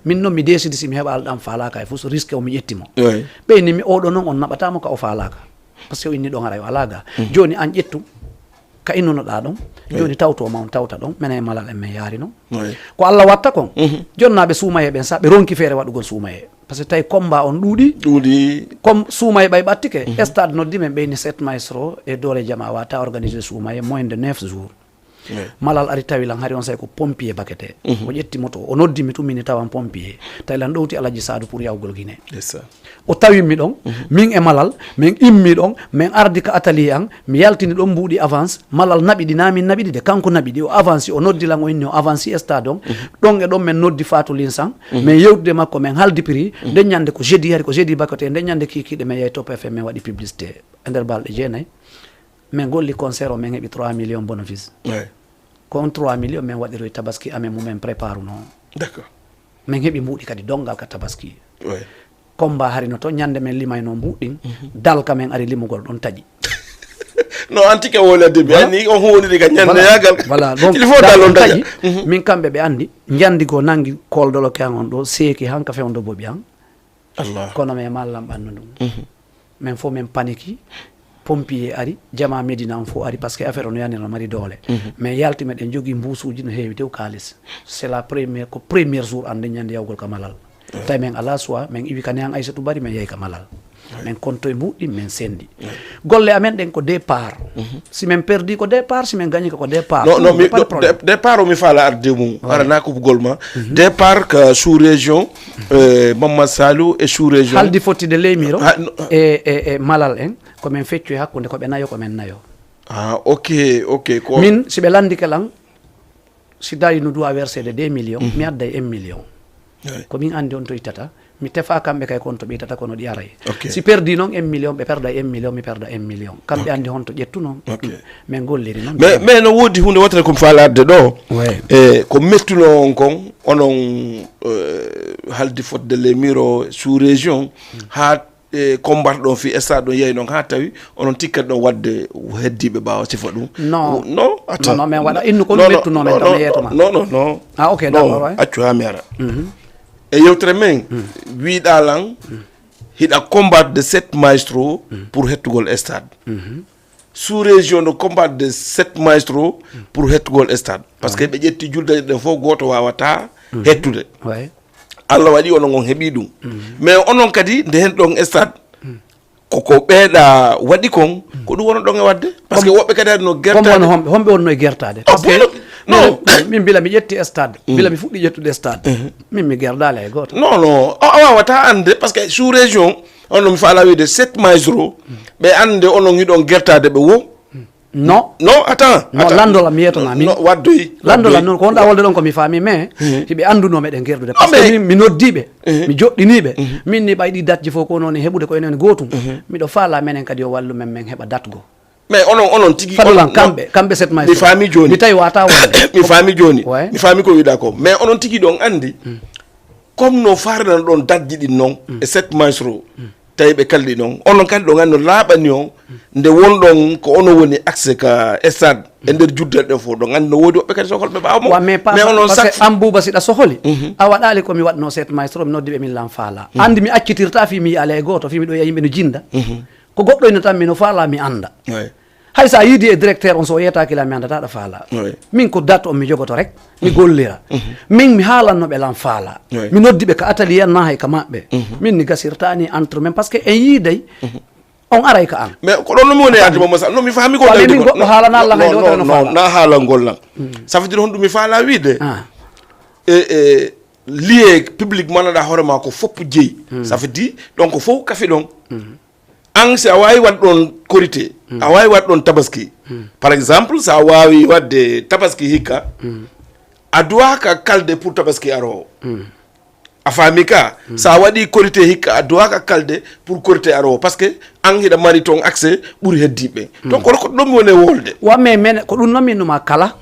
min noon mi décide simi heɓaliɗam falaka e fof so risque o mi ƴettimo ɓeyni mi oɗo noon on naɓatamo ka o falaka par ce que o inni ɗon ara yo alaga joni an ƴettu ka innunoɗa ɗon joni tawtoma on tawta ɗon minen e malal en min yaari noon ko Allah watta kon jonnaɓe suumaye ɓen sa ɓe ronki feere waɗugol suumaye par ce que tawi combat on ɗuuɗi comme suumaye ɓay ɓattike stade noddi men ɓeyni set maestro e doole jama wata organisé suumaye moins de 9 jours malal ari tawi lan hari on say ko pompier bakete o ƴetti moto o noddimi tumini tawan pompier tawi lan ɗowti Alaji Sadou pour yawgol Guinée o tawimi ɗon min e malal min immi ɗon min ardi ka atelier an mi yaltini ɗon mbuuɗi avance malal naɓiɗi namin naɓiɗi de kanko naɓiɗi o avance o noddi lan o inni o avance stade on ɗon e ɗon min noddi Fatou Linsan min yewtude makko min haldi prix nden ñande ko jeudi hari ko jeudi bakete nden ñande kikiɗe min yeyi Top FM min waɗi publicité e nder balɗe jeenayyi min golli concert o min heɓi 3 millions bénéfice kon 3 millions min waɗiroy tabaski amen mumen prépare no d'accord min heɓi mbuuɗi kadi dongal ka tabaski combat harino to ñande men limayno mbuɗɗin dalka men ari limugol ɗon taƴi no antike wolade ɓe anni on woniri ka ñande yagal voilà donc il faut dalon taƴi min kamɓe ɓe andi jandigo nangi koldolo ke an on ɗo seeki hanka fewndo boɓi an Allah kono men mallam ɓandu ɗum min fof min paniki pompier ari jama Medina on fof ari par ce que affaire o no yani no mari doole mais yalti meɗen jogui mbusuji no heewi tew kalis c'est la première ko premier jour ande ñande yawgol ka malal tawi min ala choix min iwi kane an Aissatou Bari min yeehi ka malal min konto e mbuɗɗi min sendi golle amen ɗen ko départ si min perdi ko départ si min gagni ko départ non départ o mi faala arde mum arana ko gol ma départ ka sous région Mama Saliou e sous région haldi fottide leymiro e malal en komin feccu e hakkude ko ɓe nayo komin nayo ok ko min si ɓe landike lan si dayi no doit verser de 2 millions mi adda 1 million ko min andi on to itata mi tefa kambe kay kon to bi tata kono di aray si perdi non 1 million be perda 1 million mi perda 1 million kambe andi hon to jettu non men golliri non mais no wodi hunde wotere ko falade do ko mettuno on kon onon haldi faute de les miro sous région ha combat ɗon fi stade ɗon yeyi noon ha tawi onon tikkat ɗon wadde heddiɓe ɓawa sifa ɗum non attends non mais waɗa innu ko ɗum mettuno men ɗon yeytoma non ah ok d'accord accu ha mi ara e yewtere men wiiɗa lan hiɗa combattre de 7 maestro pour hettugol stade sous région de combattre de 7 maestro pour hettugol stade par ce que ɓe ƴetti julde ɗen fof goto wawata hettude Allah waɗi onon on heeɓi ɗum mais onon kadi nde hen ɗon stade koko ɓeeɗa waɗi kon ko ɗum wono ɗon e wadde par ce que woɓɓe kadi no gertade homɓe wonno e gertade non min bila mi ƴetti stade bila mi fuɗɗi ƴettude stade min mi gerdali e goto non a wawata ande par ce que sous région onon mi faala wiide 7 maestro ɓe ande onon hiɗon gertade ɓe wo non attends landola mi yetona min waddoyi landola noon ko wonɗa wolde ɗon ko mi faami mais hiɓe anduno meɗen gerdude par ce que mi noddiɓe mi joɗɗiniɓe min ni ɓayɗi datji fof ko noon heɓude ko enen gotum miɗo faala menen kadi yo wallu men min heɓa datgo mais onon tigui fadolan kamɓe 7 maestro mi faami joni mi tawi wata wonde mi faami joni mi faami ko wiɗa ko mais onon tigui ɗon andi comme no farnan ɗon datji ɗin noon e 7 maestro tawi ɓe kalɗi noon onon kadi ɗon andi no laaɓani o nde wonɗon ko ono woni accès ka stade e nder juddere ɗen fof ɗon andi no woodi woɓɓe kadi soholɓe ɓawmo mais onon par ce que am bouba siɗa soholi a waɗali komi waɗno 7 maestro mi noddiɓe min lan faala andi mi accitirta fi mi yi ala e goto fi mi ɗo yiya yimɓe no jinda ko goɗɗo ina tan mi no faala mi anda hay sa yiidi e directeur on so yeytakila mi andataɗo faala min ko date on mi jogoto rek mi gollira min mi haalannoɓe lan faala mi noddiɓe ka atelier na hay ka maɓɓe min ni gasirtani entre men par ce que en yiiday on aray ka an mais ko ɗon nomi woni yaade mo masa non mi faami ko min goɗɗo haalana allah hay dewtano faala na haalangol lan ça veut dire hon ɗum mi faala wiide e lié public manaɗa hoorema ko foppu jeeyi ça veut dire donc fof kafi ɗon an si a wawi waɗ ɗon korité a wawi waɗ ɗon tabaski par exemple sa wawi wadde tabaski hikka a duwaka kalde pour tabaski arowo a faami ka sa waɗi korité hikka a duwaka kalde pour korité arowo par ce que an hiɗa mari toon accès ɓuuri heddiɓe donc kono ko ɗum woni wolde wamme men ko ɗum nominuma kala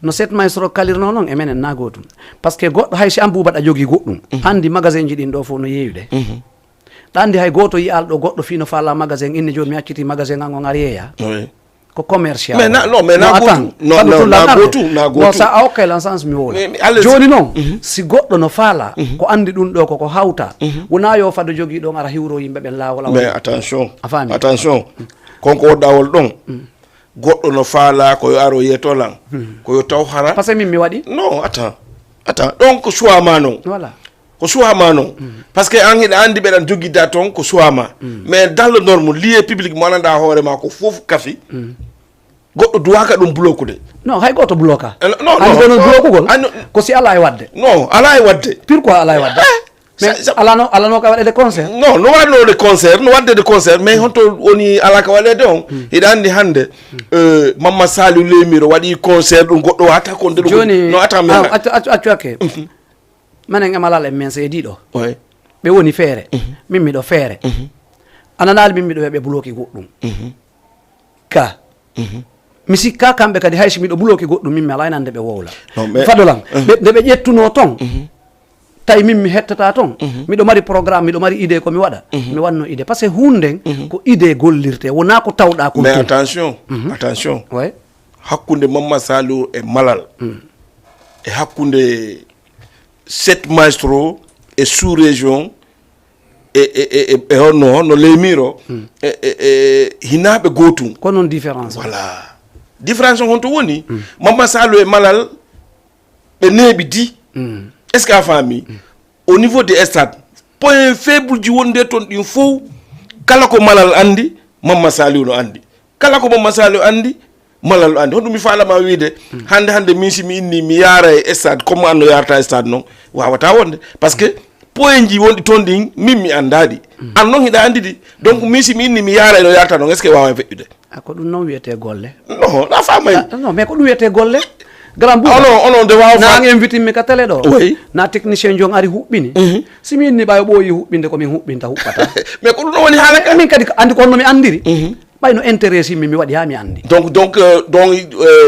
no 7 maestro kalirno noon e menen na gotum par ce que goɗɗo hay si an buubaɗa jogui goɗɗum andi magasin ji ɗin ɗo fof no yeeyude ɗandi hay goto yiyal ɗo goɗɗo fino faala magasin inni joni mi acciti magasin an on ari yeeya ko commercial mais na gotu sa a hokkay lan sens mi wola joni noon si goɗɗo no faala ko andi ɗum ɗo koko hawta wona yo fado jogui ɗon ara hiwro yimɓe ɓen lawol mais attention konko woɗɗawol ɗon goɗɗo no faala koyo aro yeeto lan koyo taw hara par ce que min mi waɗi non attends donc ko choix ma noon voilà ko choix ma noon par ce que an hiɗa andi ɓeɗan joguidda toon ko choix ma mais dans le norme lié public mo ananda hoorema ko fof kafi goɗɗo duwaka ɗum bloqude non hay goto bloquea non bloquugol ko si ala e wadde non ala e wadde pourquoi ala e wadde mais alano ka waɗede concert non no waɗnode concert no waddede concert mais honto woni ala ka waɗede on hiɗa andi hande Mamma Saliou Lemiro waɗi concert ɗum goɗɗo wata ko nde joni no accu hakke minen emalal en men seediɗo ɓe woni feere min miɗo feere ananali min miɗo weɓe bloqué goɗɗum ka mi sikka kamɓe kadi hayso miɗo bloqué goɗɗum min mi ala nande ɓe wowla fadolan nde ɓe ƴettuno toon tawi min mi hettata toon miɗo mari programme miɗo mari idée komi waɗa mi wanno idée par ce que hunden ko idée gollirte wona ko tawɗa ko mais attention hakkude Mamma Saliou e Malal e hakkude 7 maestro e sous région e honno Lemiro hinaɓe gotum ko noon différence voilà différence honto woni Mamma Saliou e Malal ɓe neeɓi di est ce que a faami au niveau des stades point faible ji wonde toon ɗin fof kala ko Malal andi Mamma Saliou no andi kala ko Mamma Saliou andi Malal andi honɗum mi falama wiide hande min si mi inni mi yaara e stade comme anno yarata e stade noon wawata wonde par ce que point ji wonɗi toon ɗin min mi andaɗi an noon hiɗa andi ɗi donc min si mi inni mi yaara eno yarata noon est ce que wawa feƴƴude ko ɗum noon wiyete golle non a famay non mais ko ɗum wiyete golle grand bout onon de waaw na invite mi ka télé do oui na technicien jong ari hubbini simin ni bayo boyi hubbinde ko min hubbinta hubbata mais ko dum woni halaka min kadi andi ko no mi andiri bayno intéressé mi wadi ha mi andi donc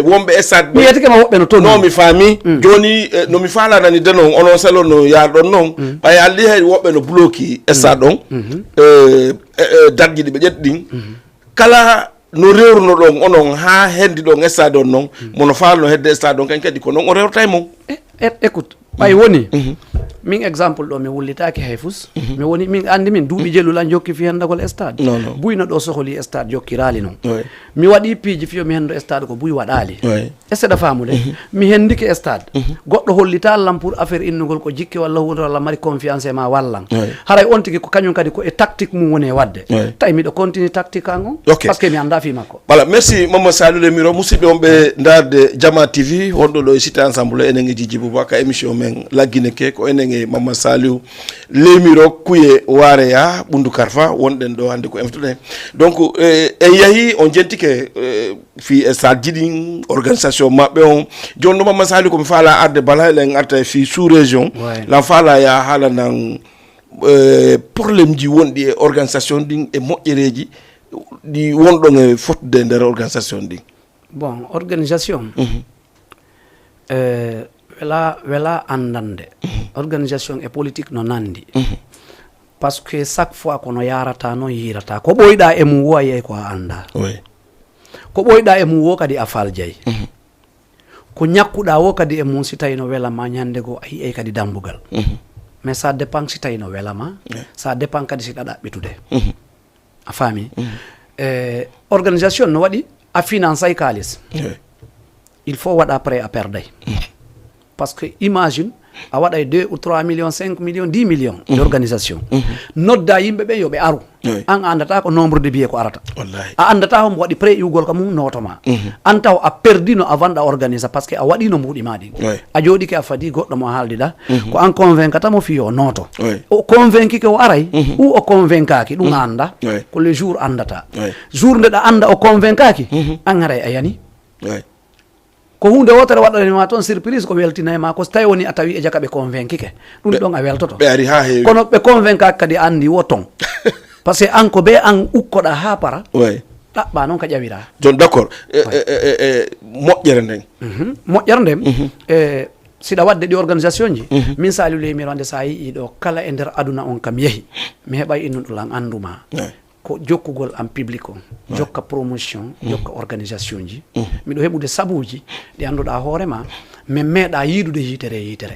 wombe estade mi yetike ma wobbe no ton non mi fami joni no mi fala nani denon onon selo no yar don non bay alli hay wobbe no bloki estade don dadji di be jeddin kala no rewruno don onon ha hendi don estade don non mono falno hedde estade don kan kadi ko non o rewtay mon écoute bay woni min exemple do mi wullitaaki hayfus mi woni min andi min duubi jelulan jokki fi handagol stade buyno do soholi stade jokkirali non mi wadi piiji fiyo mi hendo stade ko buy wadali da famude mi hendike stade goddo hollita lam pour affaire innugol ko jikke walla hunde walla mari confiance ma wallan haray on tigi ko kanyum kadi ko e tactique mum woni wadde tay mi do continue tactique ango parce que mi anda fi makko voilà merci Mamadou Salou le miro musidbe on be ndarde Diama TV wondo do site ensemble enen ngi jiji bubaka émission men la Guinée Kée ko enen Mamadou Salou lemiro kuye wareya bundu karfa wonden do hande ko emtude donc e yahi on jentike fi stade jidin organisation mabbe on jonno Mamadou Salou ko mi fala arde bala len arta fi sous région la fala ya hala nan problème ji wondi e organisation din e moƴƴereji di wondo nge fotde der organisation din bon organisation wela andande organisation et politique no nandi parce que chaque fois kono yarata no yirata ko boyda e mu woye ko anda ko boyda e mu wo kadi afal jey ko nyakkuda wo kadi e mu sitay no wela ma nyande go ay kadi dambugal mais ça dépend sitay no wela ma ça dépend kadi si dada bitude a fami organisation no wadi a finance ay kalis il faut wada après à perdre parce que imagine a waɗay 2 ou 3 millions 5 millions 10 millions d'organisation nodda yimɓe ɓe yoɓe aru an andata ko nombre de billets ko arata a andata homo waɗi pré iwgol ka mum notoma an taw a perdino avant ɗa organisa par ce que a waɗino mbuɗima ɗi a jooɗike a fadi goɗɗo mo haaldi ɗa ko an convaincata mo fiyo noto o convainquike o aray ou o convaincaki ɗum anda ko le jour andata jour nde ɗa anda o convaincaki an aray a yani ko hunde wotere waɗanima toon surprise ko weltina ma ko tawi woni a tawi e jaka ɓe convaincike ɗum ɗon a weltoto kono ɓe convaincaki kadi andi wo ton par ce que an ko ɓe an ukkoɗa ha para ɗaɓɓa noon ka ƴawira jon d' accord moƴƴere nden moƴƴere nden siɗa wadde ɗi organisation ji min Saliou lemirande sa yii ɗo kala e nder aduna on kam yeehi mi heɓay innuɗo lan anduma ko jokkugol en public on jokka promotion jokka organisation ji miɗo heɓude sabuji ɗi annduɗa hoorema min meeɗa yiidude yitere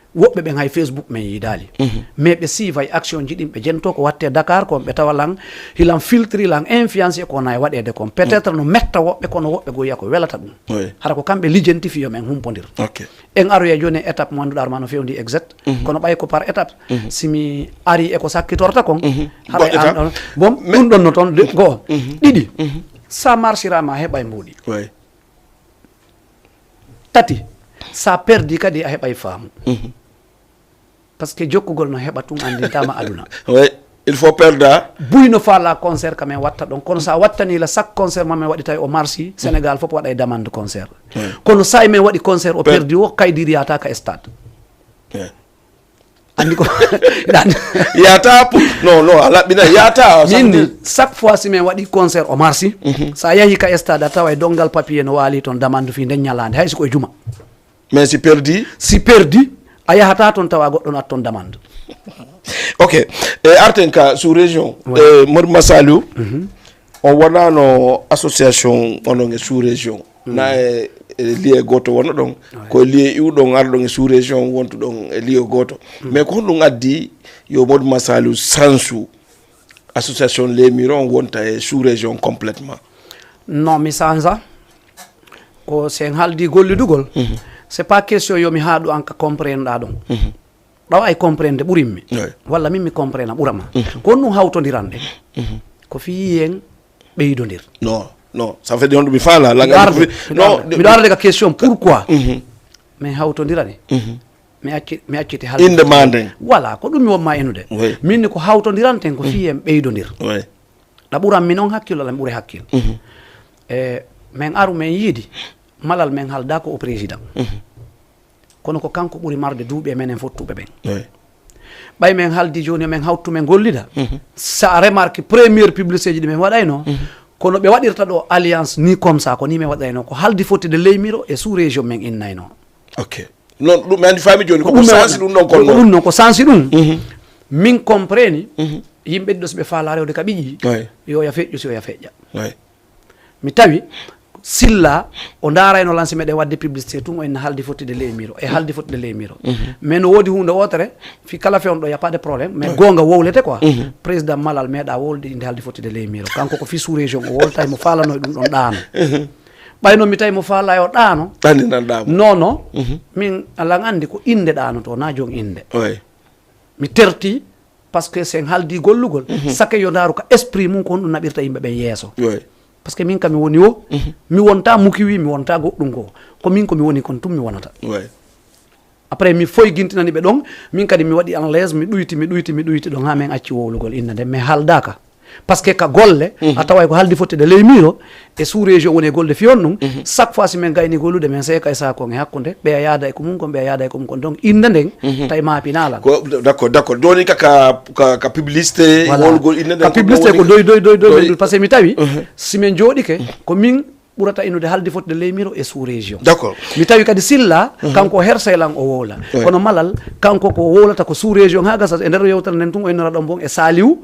woɓɓe ɓen hay Facebook men yiidali mais ɓe siivay action ji ɗin ɓe jento ko watte Dakar kon ɓe tawa lan hilan filtri lan influencé ko nayi waɗede kon peut être no metta woɓɓe kono woɓɓe goyiya ko welata ɗum hara ko kamɓe lijenti fiyo men humpodir en aroya joni étape mo annduɗa ma no fewndi exact kono ɓay ko par étape simi ari e ko sakkitorta kon hara bon ɗum ɗon no toon goo ɗiɗi sa marchirama heɓay mbuuɗi tati sa perdi kadi a heɓay faamu par ce que jokkugol no heɓa tum andintama aduna il faut perdre buyno faala concert kamen watta ɗon kono sa wattanila chaque concert mamen waɗi tawi o marsi Sénégal fof waɗa e demande concert kono sa men waɗi concert o perdi o kaydiri yata ka stade andi ko yata non alaɓɓina yata min chaque fois si men waɗi concert o marsi sa yahi ka stade a tawa e dongal papier no waali toon demande fi nden ñalande hay siko e juma mais si perdi a yahata toon tawa goɗɗo nat toon demande ok arten ka sous région Mamadou Salou on wonano association onon e sous région na e lié goto wonno ɗon ko lié iwɗon arɗon e sous région wonto ɗon e lié goto mais ko honɗum addi yo Mamadou Salou sansu association lemiron wonta e sous région complètement non mi sansa ko sen haaldi gollidugol c'est pas question yomi haɗu an ka comprendre ɗa ɗon ɗawa ay comprendre ɓurimmi walla min mi comprendre ɓurama ko ɗum hawtodiranɗe ko fiyen ɓeydodir non ça fait on mi fala miɗo arde ka question pourquoi mais hawtodirani mi acciti inde ma nden voilà ko ɗum mi wonma enude minni ko hawtodiranten ko fiyen ɓeydodir ɗa ɓuran mi noon hakkille ala mi ɓuuri hakkille men aru men yiidi malal men halda ko o président kono ko kanko ɓuri marde duuɓi e menen fottuɓe ɓen ɓay men haldi joni men hawtu men gollida sa remarque première publicité ji ɗi men waɗayno kono ɓe waɗirta ɗo alliance ni comme ça ko ni men waɗayno ko haldi fottide leymiro e sous région men innayno ok non ɗum andi faami joni ko sansi ɗum ɗon kon ɗum noon ko sansi ɗum min compreni yimɓe ɗiɗo so ɓe faala rewde ka ɓiƴƴi yo ya feƴƴu si yo ya feƴƴa mi tawi silla o daarayno lansi meɗen wadde publicité tun o en haldi fottide leymiro e haldi fottide leymiro mais no woodi hunde wotere fi kala fewno ɗo y a pas de probléme mais gonga wowlete quoi président malal meeɗa wolde inde haldi fottide leymiro kanko ko fi sous région o wolta mo falano e ɗum ɗon ɗaano ɓayno mi tawi mo faala yo ɗaano ɗaninanɗamo non non min alan andi ko inde ɗaano to na jom inde mi terti par ce que sen haldi gollugol sake yo daaru ka esprit mum ko on ɗum naɓirta yimɓe ɓen yeeso par ce que min kam mi woni o mi wonta mukiwi mi wonta goɗɗum ko min ko mi woni kon tum mi wonata après mi foy guintinani ɓe ɗon min kadi mi waɗi en l'aise mi ɗoyti ɗon ha min acci wowlugol inna nde mais haaldaka par ce que ka golle a taway ko haldi fottede leymiro e sous région woni e golde fiyon ɗum chaque fois si min gayni gollude min seeka e sakon e hakkude ɓeya yaada e ko mum kon ɓeya yaada e ko mum kon donc inna nden tawi mapinalan d'accord joni ka publicité wolgol inna nden ka publicité ko doy par ce que mi tawi simin jooɗike ko min ɓurata innude haldi fottede leymiro e sous région d'accord mi tawi kadi silla kanko hersaylan o wowla kono malal kanko ko wowlata ko sous région ha gasat e nder yewtere nden tun o innora ɗon bon e saliw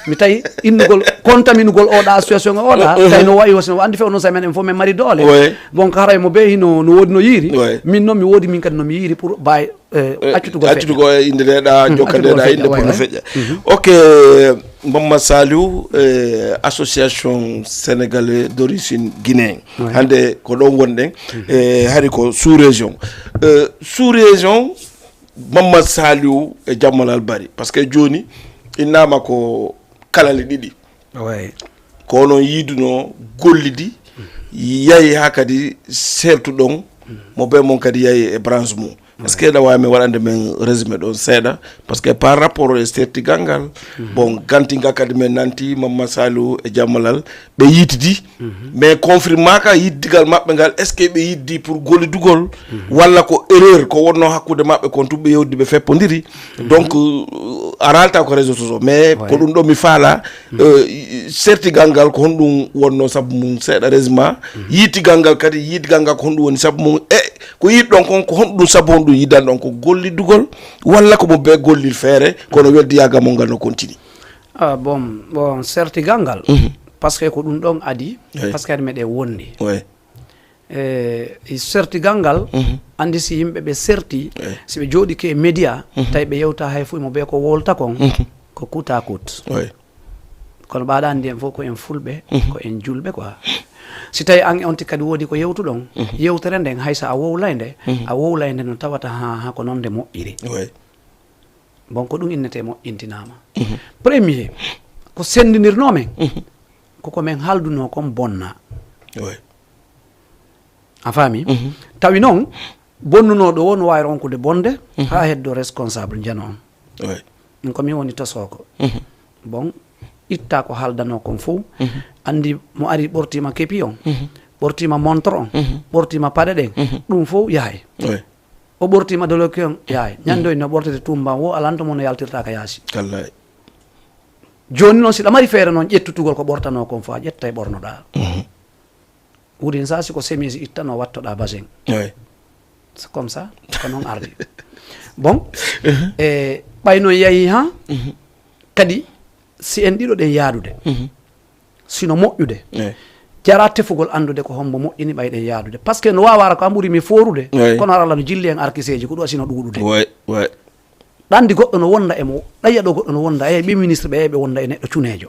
mi tawi innugol contaminugol oɗa association o oɗa tawi no wayi hosno andi few noon sa men en fof min mari doole bon ko haray mo beyi no woodi no yiiri min noon mi woodi min kadi nomi yiiri pour bay accutugo e inde ndeɗa jokkadeɗa inde pour no feƴƴa ok Mamadou Saliou association sénégalais d'origine guinéen hande ko ɗon gonɗen hari ko sous région Mamadou Saliou e jammalal bari par ce que joni innama ko kalali ɗiɗi ko onon yiiduno gollidi yayi ha kadi sertuɗon mo be mon kadi yayi e branche mum est ce que ɗa wawi min waɗande min résumé ɗon seeɗa par ce que par rapport e sertigal ngal bon gantinga kadi min nanti Mamadou Saliou e jammalal ɓe yiitidi mais confirmaka yiddigal maɓɓe ngal est ce que ɓe yiddi pour gollidugol walla ko erreur ko wonno hakkude maɓɓe kon tuɓe yewdi ɓe feppodiri donc a ralta ko réseau sociaux mais ko ɗum ɗo mi faala sertigal ngal ko honɗum wonno sabu mum seeɗa résumé yiitigal ngal kadi yiidgal ngal ko honɗum woni sabu mum e ko yiɗɗon kon ko honɗum sabu honɗum yidan ɗon ko gollidugol walla ko mo be gollil feere kono weldiyaga mo ngal no continue bon sertigal ngal par ce que ko ɗum ɗon adi par ce que adi meɗe wondi sertigal ngal andi si yimɓe ɓe serti si ɓe jooɗike e média tawi ɓe yewta hay fof mo be ko wolta kon ko coûte à coûte kono ɓaɗa andi en fof ko en fulɓe ko en julɓe quoi si tawi an on ti kadi woodi ko yewtuɗon yewtere nden haysa a wowlay nde no tawata ha ko noon nde moƴƴiri bon ko ɗum innete moƴƴintinama premier ko sendinirnomen koko men halduno kon bonna a faami tawi noon bonnunoɗo won wawi ronkude bonde ha heddo responsable jano on ɗum komi woni tosoko bon itta ko haldano kon fof andi mo ari ɓortima kepi on ɓortima montre on ɓortima paɗe ɗen ɗum fof yahay o ɓortima doloki on yahay ñande no ɓortete tumba wo alantomo no yaltirta ka yaasi joni noon siɗa mari feere noon ƴettutugol ko ɓortano kon fof a ƴetta e ɓornoɗa wurin sa siko semise ittano wattoɗa basin c'est comme ça ko noon ardi bon e ɓayno yayi ha kadi si en ɗiɗo ɗen yaadude sino moƴƴude jara tefugol andude ko hombo moƴƴini ɓayɗen yaadude par ce que no wawara ko an ɓuurimi forude kono harala no jilli en arkiseji ko ɗum asino ɗuuɗude ɗandi goɗɗo no wonda emo ɗaya ɗo goɗɗo no wonda ɓe ministre ɓe ɓe wonda e neɗɗo cunejo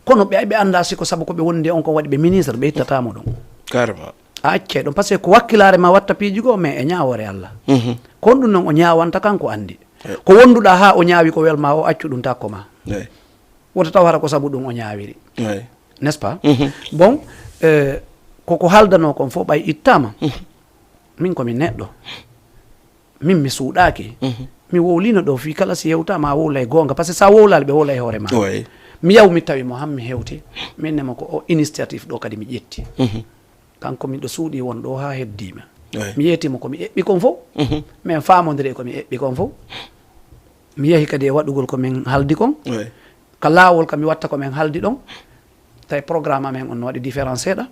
kono ɓe anda siko saabu koɓe wondi on kon waɗi ɓe ministre ɓe ittatamo ɗum carrément a acce ɗum par ce que ko wakkilare ma watta piiji goo mais e ñawore Allah kon ɗum noon o ñawanta kanko andi ko wonduɗa ha o ñaawi ko welma o accu ɗum takko ma woto taw hara ko sabu ɗum o ñaawiri n'est ce pas bon koko haldano kon fof ɓay ittama min komi neɗɗo min mi suuɗaki mi wowlino ɗo fi kala si yewtama a wowla e gonga par ce que sa wowlali ɓe wowla e hoore ma mi yaw mi tawi mo han mi hewti minnema ko o initiative ɗo kadi mi ƴetti kanko miɗo suuɗi won ɗo ha heddima mi yettimo komi eɓɓi kon fof min famodire komi eɓɓi kon fof mi yehi kadi e waɗugol komin haldi kon ka laawol kam mi watta komin haldi ɗon tawi programme amen on no waɗi différence seeɗa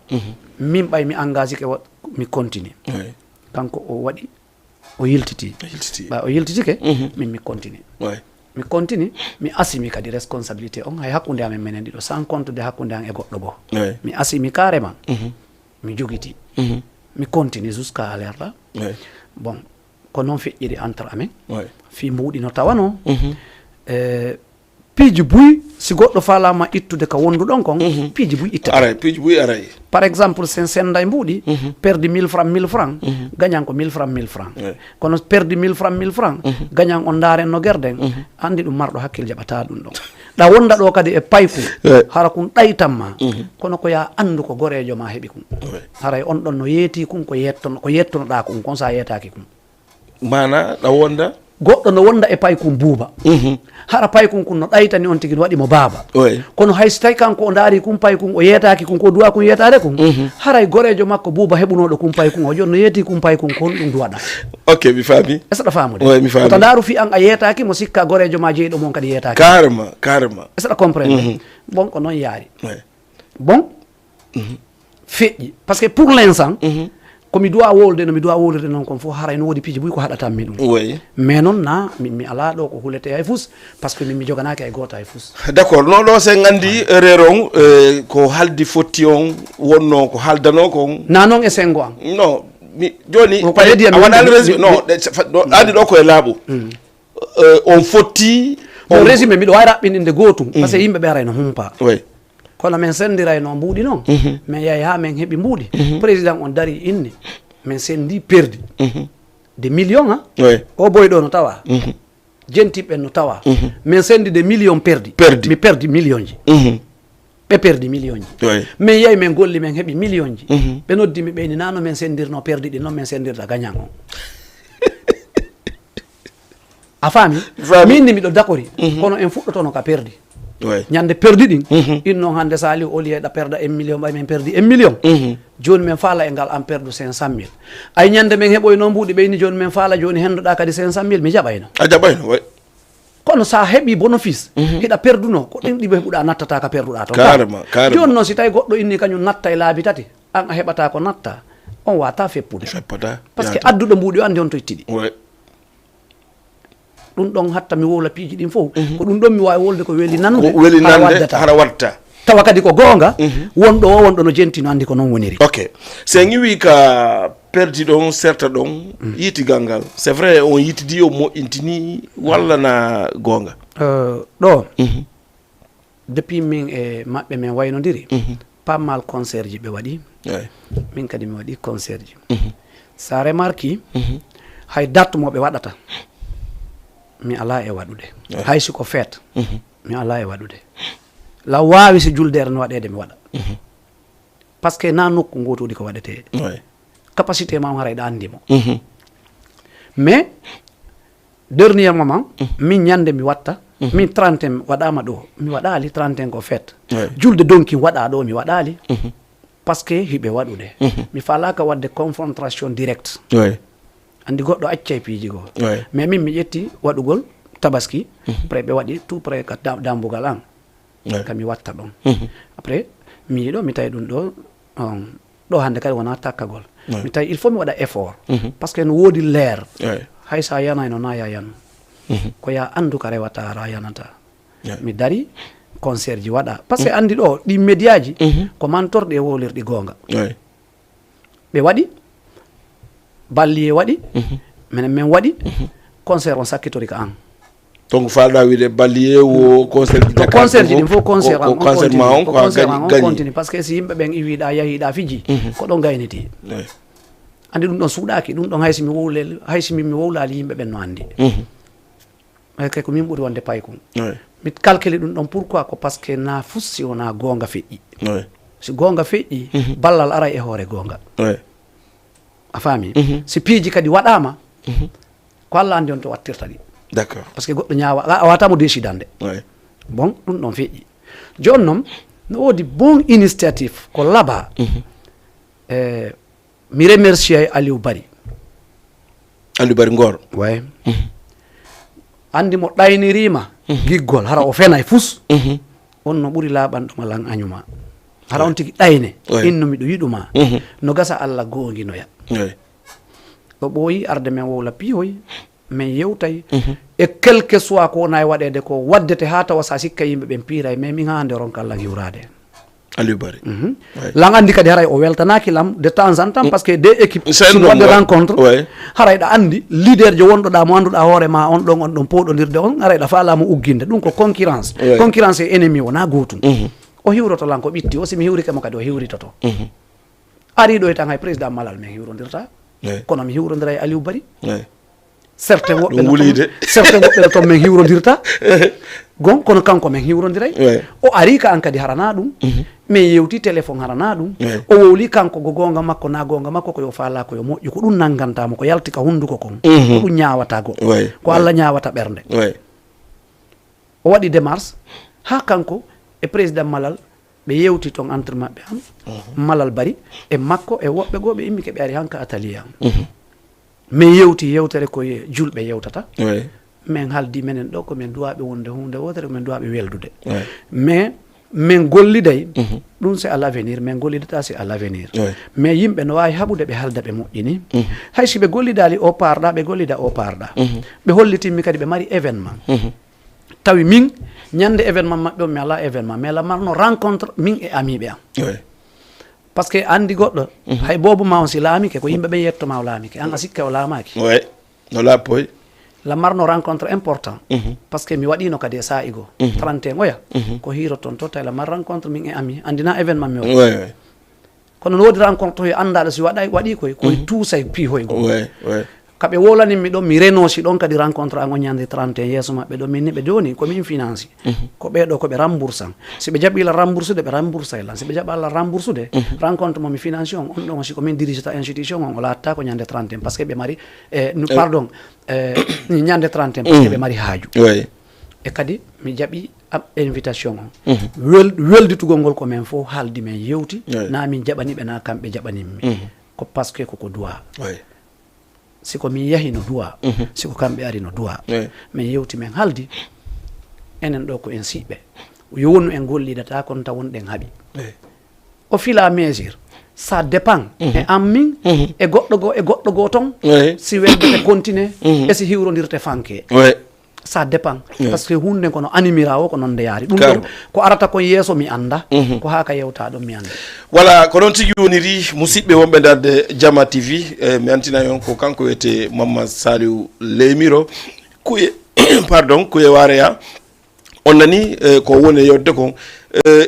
min ɓay mi engagé ke mi continue kanko o waɗi o yiltiti ɓay o yiltitike min mi continue mi continue mi asimi kadi responsabilité on hay hakkude amen menen ɗiɗo sans compte de hakkude an e goɗɗo bo mi asimi carrément mi jogiti mi continue jusqu'à alerta bon ko noon feƴƴiri entre amen fi mbuuɗi no tawano piiji buy si goɗɗo falama ittude ka wonduɗon kon piiji buy itta piiji buy aray par exemple sen senda e mbuuɗi perdi 1000 francs gagnant ko 1000 francs kono perdi 1000 francs gagnant on ndaaren no guerden andi ɗum marɗo hakkille jaɓata ɗum ɗon ɗa wonda ɗo kadi e payku hara kum ɗaytanma kono ko ya andu ko gorejo ma heeɓi kum haray on ɗon no yeeti kum ko yettonoɗa kum kon sa yetaki kum mana ɗa wonda goɗɗo no wonda e paykum buuba hara paykum kun no ɗaytani on tigi no waɗimo baaba kono hay so tawi kanko o ndaari kum paykum o yeetaki kum ko duwa kum yetade kum haray gorejo makko buuba heɓunoɗo kum paykum o joni no yeeti kum paykum ko ɗum duwaɗa ok mi faami est ce ɗa famude oto ndaaru fi an a yeetaki mo sikka gorejo ma jeeyiɗo mon kadi yeetaki carrément est ce ɗa comprendre bon ko noon yaari bon feƴƴi par ce que pour l'instant komi duwa wolde no mi duwa wolirde noon kon fof haray no woodi piiji buy ko haɗatanmi ɗum mais noon na mi ala ɗo ko hulete hay fus par ce que min mi joganaki hay goto hay fus d' accord non ɗo sen gandi erreur on ko haldi fotti on wonno ko haldano kon na noon e sengo an non mi joni a waɗani résumé non andi ɗo koye laaɓu on fotti on résumé miɗo wawi raɓɓininde gotum par ce que yimɓe ɓe aray no humpa kono min sendiray no mbuuɗi noon min yahi ha min heeɓi mbuuɗi président on dari inni min sendi perdi de million o boy ɗo no tawa jentiɓɓen no tawa min sendi de million perdi mi perdi million ji ɓe perdi million ji min yeyi min golli min heeɓi million ji ɓe noddimi ɓeyni nano min sendirno perdi ɗi noon min sendirta gagnant on a faami min ni miɗo dakori kono en fuɗɗotono ka perdi ñande perdi ɗin in noon hande sali au lieu ɗa perda 1 million ɓay min perdi 1 million joni min faala e ngal an perdu 500 000 ay ñande min heɓoyno mbuuɗi ɓeyni joni min faala joni henduɗa kadi 500 000 mi jaɓayno a jaɓayno kono sa heeɓi bénéfice hiɗa perduno ko ɗin ɗiɓe heɓuɗa nattata ka perduɗa to joni noon si tawi goɗɗo inni kañum natta e laabi tati an a heɓata ko natta on wata feppude par ce que adduɗo mbuuɗi o andi on to ittiɗi ɗum ɗon hatta mi wowla piiji ɗin fof ko ɗum ɗon mi wawi wolde ko weeli nande hara watta tawa kadi ko goonga wonɗo o wonɗo no jentino andi ko noon woniri ok so en ƴiwi ka perdi ɗon serta ɗon yitigal ngal c'est vrai on yitidi o moƴƴintini walla na goonga ɗo depuis min e maɓɓe min waynodiri pas mal concert ji ɓe waɗi min kadi mi waɗi concert ji sa remarque hay date mo ɓe waɗata mi ala e waɗude hay siko feet mi ala e waɗude la wawi so juldere no waɗede mi waɗa par ce que na nokku gotuɗi ko waɗete capacité ma haray ɗa andimo mais dernier moment min ñande mi watta min 30 waɗama ɗo mi waɗali 30 ko feet julde donki waɗa ɗo mi waɗali par ce que hiɓe waɗude mi falaka wadde confrontation direct andi goɗɗo accay piiji goo mais min mi ƴetti waɗugol tabaski après ɓe waɗi tout près ka dambugal an kami watta ɗon après mi yiɗo mi tawi ɗum ɗo ɗo hande kadi wona takkagol mi tawi il faut mi waɗa effort par ce que no woodi leer hay sa yanayno na ya yanu ko ya andu ka rewata ra yanata mi dari concert ji waɗa par ce que andi ɗo ɗi média ji ko mantorɗe e wolirɗi goonga ɓe waɗi balliye waɗi minen min waɗi concert on sakkitori ka an donc falɗa wiide balliye wo concert ji ɗin fof concert an on continue par ce que si yimɓe ɓen iwiɗa yahiɗa fiji ko ɗon gayniti andi ɗum ɗon suuɗaki ɗum ɗon haysi min mi wowlali yimɓe ɓen no andi kay ko min ɓuuri wonde paykum mi calcule ɗum ɗon pourquoi ko par ce que na fussi wona gonga feƴƴi si gonga feƴƴi ballal ara e hoore gonga a faami si piiji kadi waɗama ko Allah andi on to wattirta ɗi d'accord par ce que goɗɗo ñaawa a watamo décidande bon ɗum ɗon feƴƴi joni noon no woodi bon initiative ko laaɓa mi remercie Aliou Bari Ngor way andi mo ɗaynirima giggol hara o fenay fus on no ɓuri laaɓanɗoma lan añuma hara on tigi ɗayne inno miɗo yiɗuma no gasa Allah goonginoya o ɓooyi arde men wowla piihoy min yewtay e quelque soit ko wona e waɗede ko waddete ha tawa sa sikka yimɓe ɓen piiray mais min hande ronka Allah yiwrade Aliou Bari lan andi kadi haray o weltanaki lam de temps en temps parce que des équipes sino wadde rencontre harayɗa andi leader jo wonɗoɗa mo anduɗa hoore ma on ɗon poɗodirde on harayɗa faalamo ugginde ɗum ko concurrence concurrence e ennemi wona gotum o hiwroto lan ko ɓitti o simi hiwrikemo kadi o hiwritoto ariɗo e tan hay président malal min hiwrodirta kono mi hiwrodira e Aliou Bari certains woɓɓe toon min hiwrodirta gon kono kanko min hiwrodiray o ari ka an kadi harana ɗum min yewti téléphone harana ɗum o wowli kanko go gonga makko na gonga makko ko yo faala ko yo moƴƴi ko ɗum nanggantamo ko yalti ka hunduko kon ko ɗum ñawata goɗɗo ko Allah ñawata ɓernde o waɗi démarche ha kanko e président malal ɓe yewti toon entre maɓɓe am malal Bari e makko e woɓɓe goo ɓe immi ke ɓe ari hanka atelier am min yewti yewtere koye julɓe yewtata min haldi minen ɗo komin duwaɓe wonde hunde wotere min duwaɓe weldude mais min golliday ɗum c'est à l'avenir min gollidata c'est à l'avenir mais yimɓe no wawi haɓude ɓe halda ɓe moƴƴini hay si ɓe gollidali o parɗa ɓe gollida o parɗa ɓe hollitinmi kadi ɓe mari événement tawi min ñande événement maɓɓe o mi ala événement mais la marno rencontre min e amiɓe am par ce que andi goɗɗo hay bobo ma on si laamike ko yimɓe ɓe yettoma o laamike an a sikke o laamaki no laapoy la marno rencontre important par ce que mi waɗino kadi e sa'i goo 31 oya ko hiiro toon to tawi la mar rencontre min e ami andina événement mi o kono no woodi rencontre to yo andaɗo si waɗi koye tuusay piihoy goo kaɓe wolaninmi ɗon mi renosi ɗon kadi rencontre an o ñande 31 yeeso maɓɓe ɗo minni ɓe joni komin finance ko ɓeɗo koɓe remboursan si ɓe jaɓila remboursude ɓe remboursay lan si ɓe jaɓala remboursude rencontre momi finance on ɗon si komin dirigeta institution on o latta ko ñande 31 par ce que ɓe mari pardon ñande 31 par ce que ɓe mari haaju e kadi mi jaɓi invitation on welditugol ngol ko min fof haaldi men yewti na min jaɓaniɓe na kamɓe jaɓaninmi ko par ce que koko duwa siko min yahi no duwa siko kamɓe ari no duwa min yewti min haldi enen ɗo ko en siɓɓe yo wonno en gollidata kono taw wonɗen haaɓi au fil à mesure ça dépend e an min e goɗɗo goo toon si weldete continue e si hiwrodirte fanke ça dépend parce que hunde kono animira o ko noon nde yaari ɗum ɗon ko arata kon yeeso mi anda ko ha ka yewta ɗon mi anda voilà ko noon tigi woniri musidɓe wonɓe darde Diama TV mi antinayi on ko kanko wiyete Mamadou Saliou Lémiro kuye pardon kuye wareya on nani ko woni yodde kon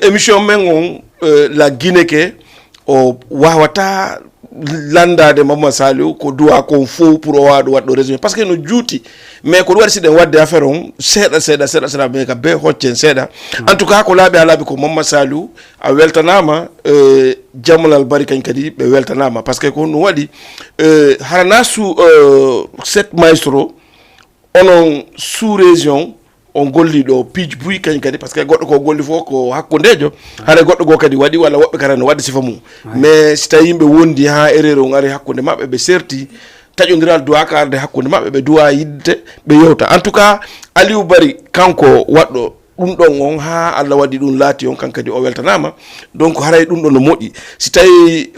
émission men on la Guinée Kée o wawata landade Mamadou Saliou ko duwa kon fo pour o waɗo waɗɗo résumé par ce que no juuti mais ko ɗum waɗi siɗen wadde affaire on seeɗa mais ka be hoccen seeɗa en tout cas ko laaɓi ha laaɓi ko Mamadou Saliou a weltanama Jamalal Bari kañ kadi ɓe weltanama par ce que ko ɗum waɗi harana cette maestro onon sous région on golliɗo piiji buy kañ kadi par ce que goɗɗo ko golli fof ko hakkundejo haɗa goɗɗo goo kadi waɗi walla woɓɓe kadi no wadde sifa mum mais si tawi yimɓe wondi ha erreur on ari hakkunde maɓɓe ɓe serti taƴodiral duwa ka arde hakkunde maɓɓe ɓe duwa yidde ɓe yewta en tout cas Aliou Bari kanko waɗɗo ɗum ɗon on ha Allah waɗi ɗum laati on kankadi o weltanama donc haray ɗum ɗon no moƴƴi si tawi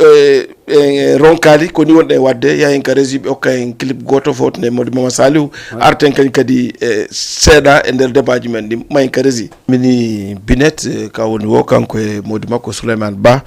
ronkali ko ni wonɗe wadde yahen ka régie ɓe hokka en clip goto fotne modi Mamadou Saliou arten kañ kadi seeɗa e nder débat ji men ɗi mahen ka régie mini Binet ka woni wo kanko e modi makko Souleymane Ba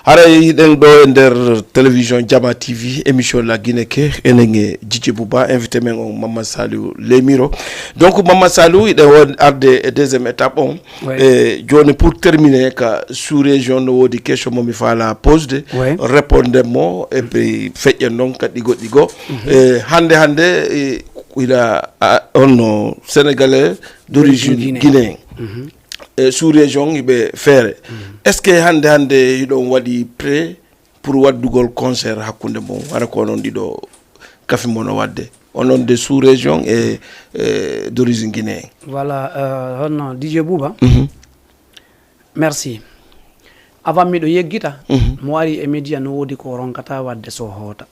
haray ɗen ɗo e nder télévision Diama TV émission la Guinée Kée enen e Djidji Bouba invité men on Mamadou Saliou Lémiro donc Mamadou Saliou iɗen won arde e deuxième étape on e joni pour terminer ka sous région no wodi question momi faala posde répondre mo et puis feƴƴen noon kadi goɗɗi e hande ila on sénégalais d'origine guinéen sous région iɓe feere est ce que hande yiɗon waɗi prêt pour waddugol concert hakkunde mon hara ko noon ɗiɗo kafi mono wadde onon de sous région et d'origine guinéen voilà honno DJ Bouba merci avant miɗo yeggita mo wari e média no woodi ko ronkata wadde so hoota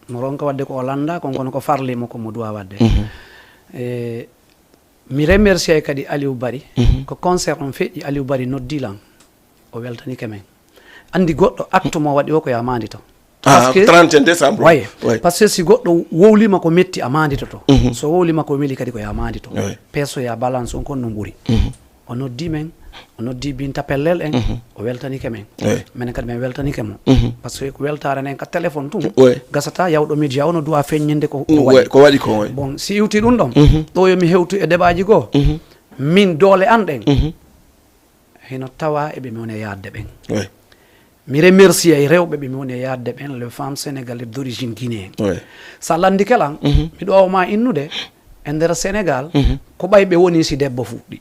mo ronka wadde ko o landa kon kono ko farlimo ko mo duwa wadde mi remercie kadi Aliou Bari ko concert on feƴƴi Aliou Bari noddilan o weltanike men andi goɗɗo acte mo waɗi o ko ya mandito 31 décembre waye par ce que si goɗɗo wowlima ko metti a mandito to so wowlima ko weli kadi ko ya mandito peso ya balance on kon no ɓuuri o noddi men o noddi binta pellel en o weltanike men minen kadi min weltanike mo par ce que ko weltare nen ka téléphone tum gasata yawɗo média ono duwa feññinde ko waɗi ko bon si iwti ɗum ɗon ɗo yomi hewtu e débat ji goo min doole an ɗen hino tawa eɓe mi woni yadde ɓen mi remercie ay rewɓe ɓe mi woni yadde ɓen le femme sénégalais d'origine guinéen sa landi kelan miɗo wawma innude e nder sénégal ko ɓay ɓe woni si debbo fuɗɗi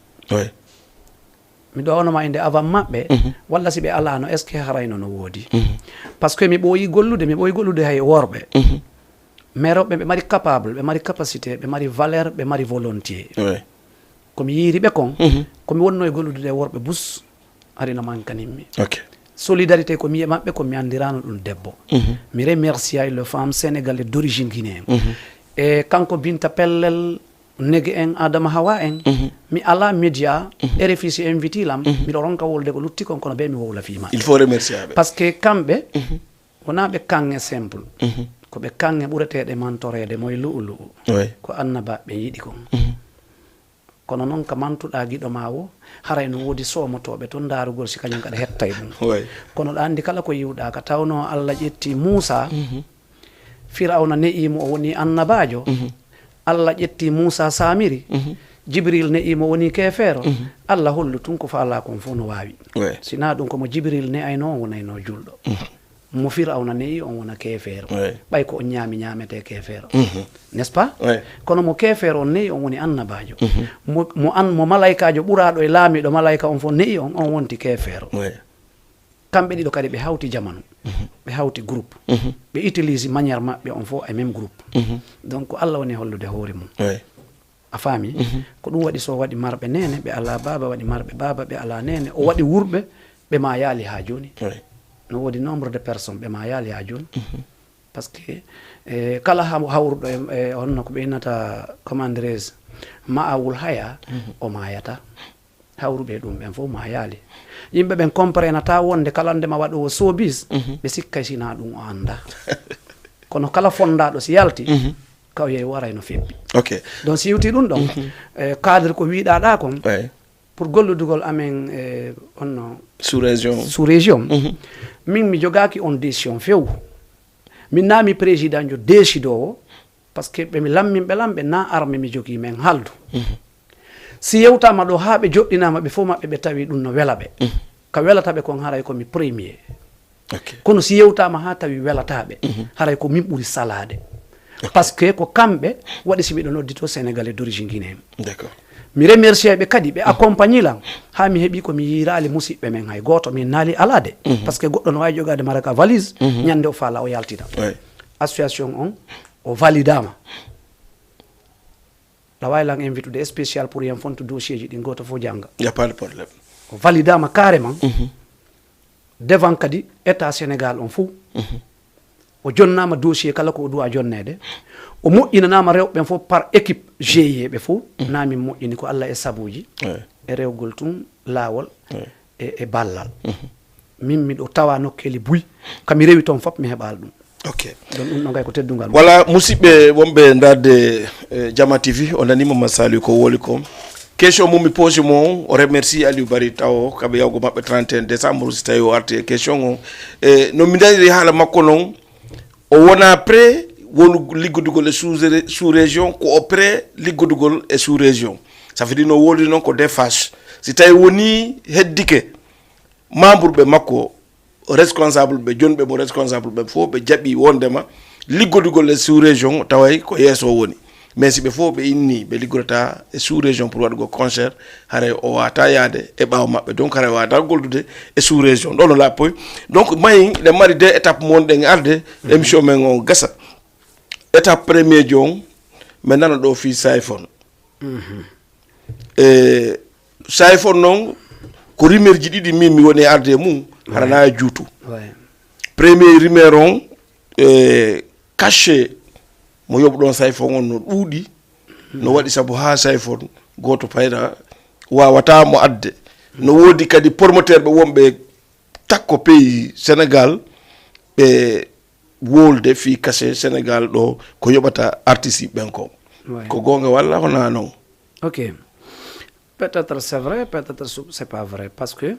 miɗo wawnoma inde avant maɓɓe walla si ɓe alano est ce que harayno no woodi par ce que mi ɓooyi gollude hay worɓe mais rewɓe ɓe mari capable ɓe mari capacité ɓe mari valeur ɓe mari volonté komi yiiri ɓe kon komi wonno e gollude worɓe bus arino mankanimmi solidarité ko mi wiye maɓɓe komi andirano ɗum debbo mi remercie ay le femme sénégalais d'origine guinéen e kanko binta pellel nege en adama hawa en mi ala média RFI si invité lam miɗo ronka wolde ko lutti kon kono ɓe mi wowla fima il faut remercier aɓe par ce que kamɓe wona ɓe kange simple ko ɓe kange ɓureteɗe mantorede moye lu'u lu'u ko annabaɓe yiɗi kon kono noon ka mantuɗa guiɗo ma o haray no woodi somotoɓe toon darugol si kañum kaɗa hettay ɗum kono ɗa andi kala ko yiwɗa ka tawno Allah ƴetti Moussa Firawna ne'imo o woni annabajo Allah ƴetti Moussa samiri Jibril ne'imo woni kefeero Allah hollu tun ko fa ala kon fof no wawi sina ɗum komo Jibril ne ayno on wonayno julɗo mo Firawna ne'i on wona kefeero ɓay ko on ñamete kefeero n'est ce pas kono mo kefeero on ne'i on woni annabajo mo malaikajo ɓuraɗo e laamiɗo malaika on fof ne'i on wonti kefeero kamɓe ɗiɗo kadi ɓe hawti jamanu ɓe hawti groupe ɓe utilise maniére maɓɓe on fof e même groupe donc Allah woni hollude hoore mum a faami ko ɗum waɗi so waɗi marɓe nene ɓe ala baba waɗi marɓe baba ɓe ala nene o waɗi wurɓe ɓe ma yaali ha joni no woodi nombre de personnes ɓe ma yaali ha joni par ce que kala hawruɗo e honno ko ɓe innata comment dirais ma awul haya o mayata hawruɓe ɗum ɓen fof ma yaali yimɓe ɓen comprenata wonde kala ndema waɗowo sobis ɓe sikkay sina ɗum o anda kono kala fondaɗo si yalti kaw yeey waray no febbi donc si yewti ɗum ɗon cadre ko wiɗaɗa kon pour golludugol amen onno sous région min mi jogaki on décision few min naami président jo décidowo par ce que ɓe lamminɓe lamɓe na arme mi jogui men haldu si yewtama ɗo ha ɓe joɗɗinama ɓe fof maɓɓe ɓe tawi ɗum no wela ɓe ka welataɓe kon haray komi premier kono si yewtama ha tawi welataɓe haray ko min ɓuuri salade par ce que ko kamɓe waɗi si miɗo noddito sénégalais d'origine guinéen mi remercie ɓe kadi ɓe accompagne lan ha mi heeɓi komi yirali musidɓe men hay goto min naali alade par ce que goɗɗo no wawi jogade maraka valise ñande o faala o yaltina association on o validama la wawi lan invitude spécial pour yen fonto dossier ji ɗin goto fof jangga y a pas de problème o validama carrément devant kadi état sénégal on fou o jonnama dossier kala ko o duwa jonnede o moƴƴinanama rewɓe fof par équipe GIE ɓe fof nami moƴƴini ko Allah e sabuji e rewgol tun lawol e ballal min miɗo tawa nokkeli buy kami rewi toon foof mi heɓal ɗum donc ɗum ɗo gay ko teddugal voilà musidɓe wonɓe darde Diama TV o nanima masali ko woli ko question mum mi pose mo o remercie Aliou Bari taw kaɓe yawgo maɓɓe 31 décembre si tawi o arti e question o no mi dañiri haala makko noon o wona prêt wonu liggudugol e sous région ko o prêt liggudugol e sous région ça veut dire no woli noon ko défache si tawi woni heddike membre ɓe makko responsable ɓe jonɓe mo responsable ɓe fof ɓe jaɓi wondema liggodugol e sous région taway ko yeeso woni mais si ɓe fof ɓe inni ɓe liggorata e sous région pour waɗugo concert haray o wata yaade e ɓaawo maɓɓe donc haray wata goldude e sous région ɗon no lappoy donc mayi ɗe mari deux étape monɗen arde émission men o gasa étape premier jon mi nana ɗo fi sayfon e sayfon noon ko rimerji ɗiɗi min mi woni arde mum harana juutu ouais. Premier numéro caché mo yoɓ ɗon sayfon on no ɗuuɗi no waɗi sabu ha sayfon goto payda wawata mo adde no woodi kadi promoteur ɓe wonɓe takko pays Sénégal ɓe wolde fi caché Sénégal ɗo ko yoɓata artiste ɓen ko ko gonga walla hona non ok peut-être c'est vrai peut-être c'est pas vrai parce que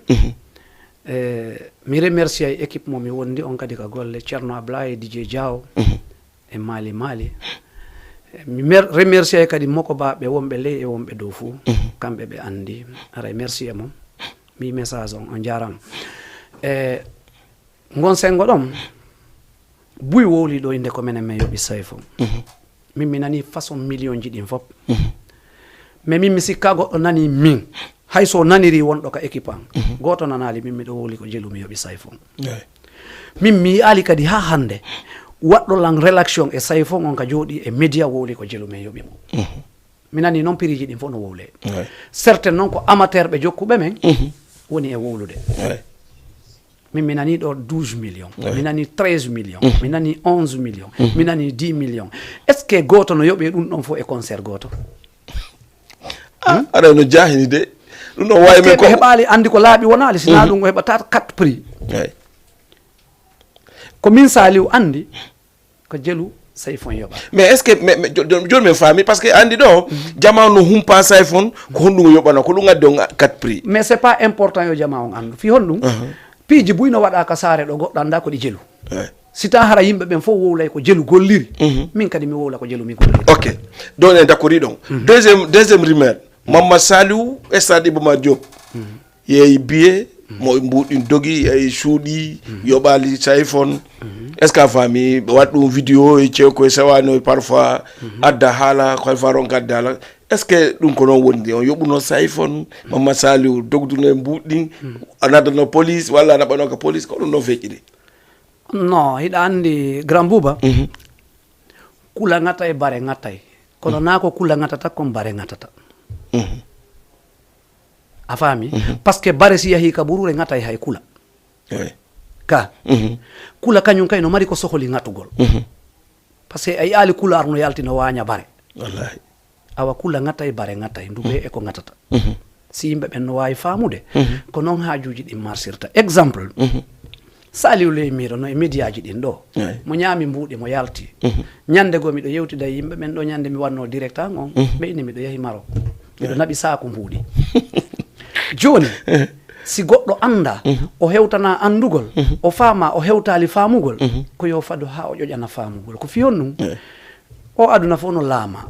mi remercie ay équipe mo mi wondi on kadi ka golle Ceerno Ablaye DJ Diaw e Mali mi remercie ay kadi moko ba ɓe wonɓe ley e wonɓe dow fou kamɓe ɓe andi ara merci mom mi message on jaram ngon sengo ɗon buy wowli ɗo inde ko menen men yoɓi sayfo min mi nani façon million ji ɗin fop mais min mi sikka goɗɗo nani min hay so naniri wonɗo ka équipe an goto nanali min miɗo wowli ko jelu mi yoɓi sayfo min mi ali kadi ha hande waɗɗo lan relation e sayfo on ka jooɗi e média wowli ko jelu men yoɓimo mi nani noon piriji ɗin fof no wowle certain noon ko amateur ɓe jokkuɓe men woni e wowlude mi nani ɗo 12 millions mi nani 13 millions mi nani 11 millions mi nani 10 millions est ce que goto no yoɓe ɗum ɗon fof e concert goto aɗa no jahini de ɗum ɗon wawi men ko heɓali andi ko laaɓi wonali sina ɗum o heɓata 4 prix ko min saliw andi ko jelu sayfon yoɓa mais est ce que joni min faami par ce que andi ɗo jama no humpa sayfon ko honɗum yoɓano ko ɗum addi on 4 prix mais c'est pas important yo jama on andu fi honɗum piiji buyno waɗa ka saare ɗo goɗɗo anda ko ɗi jelu si ta hara yimɓe ɓen fof wowlay ko jelu golliri min kadi mi wowla ko jelu mi golliri ok donc en d'accord ɗon deuxième rumeur Mamma Saliou stade Iba Mar Diop yeeyi biye mo mbuɗin dogi yeeyi suuɗi yoɓali sayfon est ce que a faami waɗ ɗum vidéo e cew koye sewano parfois adda haala koye fa ron gadde haala est ce que ɗum ko noon wondi on yoɓuno sayfon Mamma Saliou dogduno e mbuɗɗin anadano police walla a naɓano ka police ko ɗum ɗon feƴƴiri non hiɗa andi grand bouba kula ŋata e bare ŋatay kono na ko kula ŋatata kon bare ŋatata a faami parce que bare si yahi ka ɓurure ŋatay hay kula ka kula kañum kay no mari ko sohli ŋatugol parce que a yiyaali kula arno yalti no waña bare wallahi awa kula ŋatay bare ŋatay nduɓe e ko ŋatata si yimɓe ɓen no wawi famude ko noon hajuji ɗin marsirta exemple Saliou ley miro no e média ji ɗin ɗo mo ñaami mbuuɗi mo yalti ñande goo miɗo yewtida yimɓe ɓen ɗo ñande mi wanno directeur on ɓeyni miɗo yahi Maroc miɗo naɓi saku mbuuɗi joni si goɗɗo anda o hewtana andugol o faama o hewtali faamugol ko yo fado ha o ƴoƴana faamugol ko fiyon ɗum o aduna fof no laama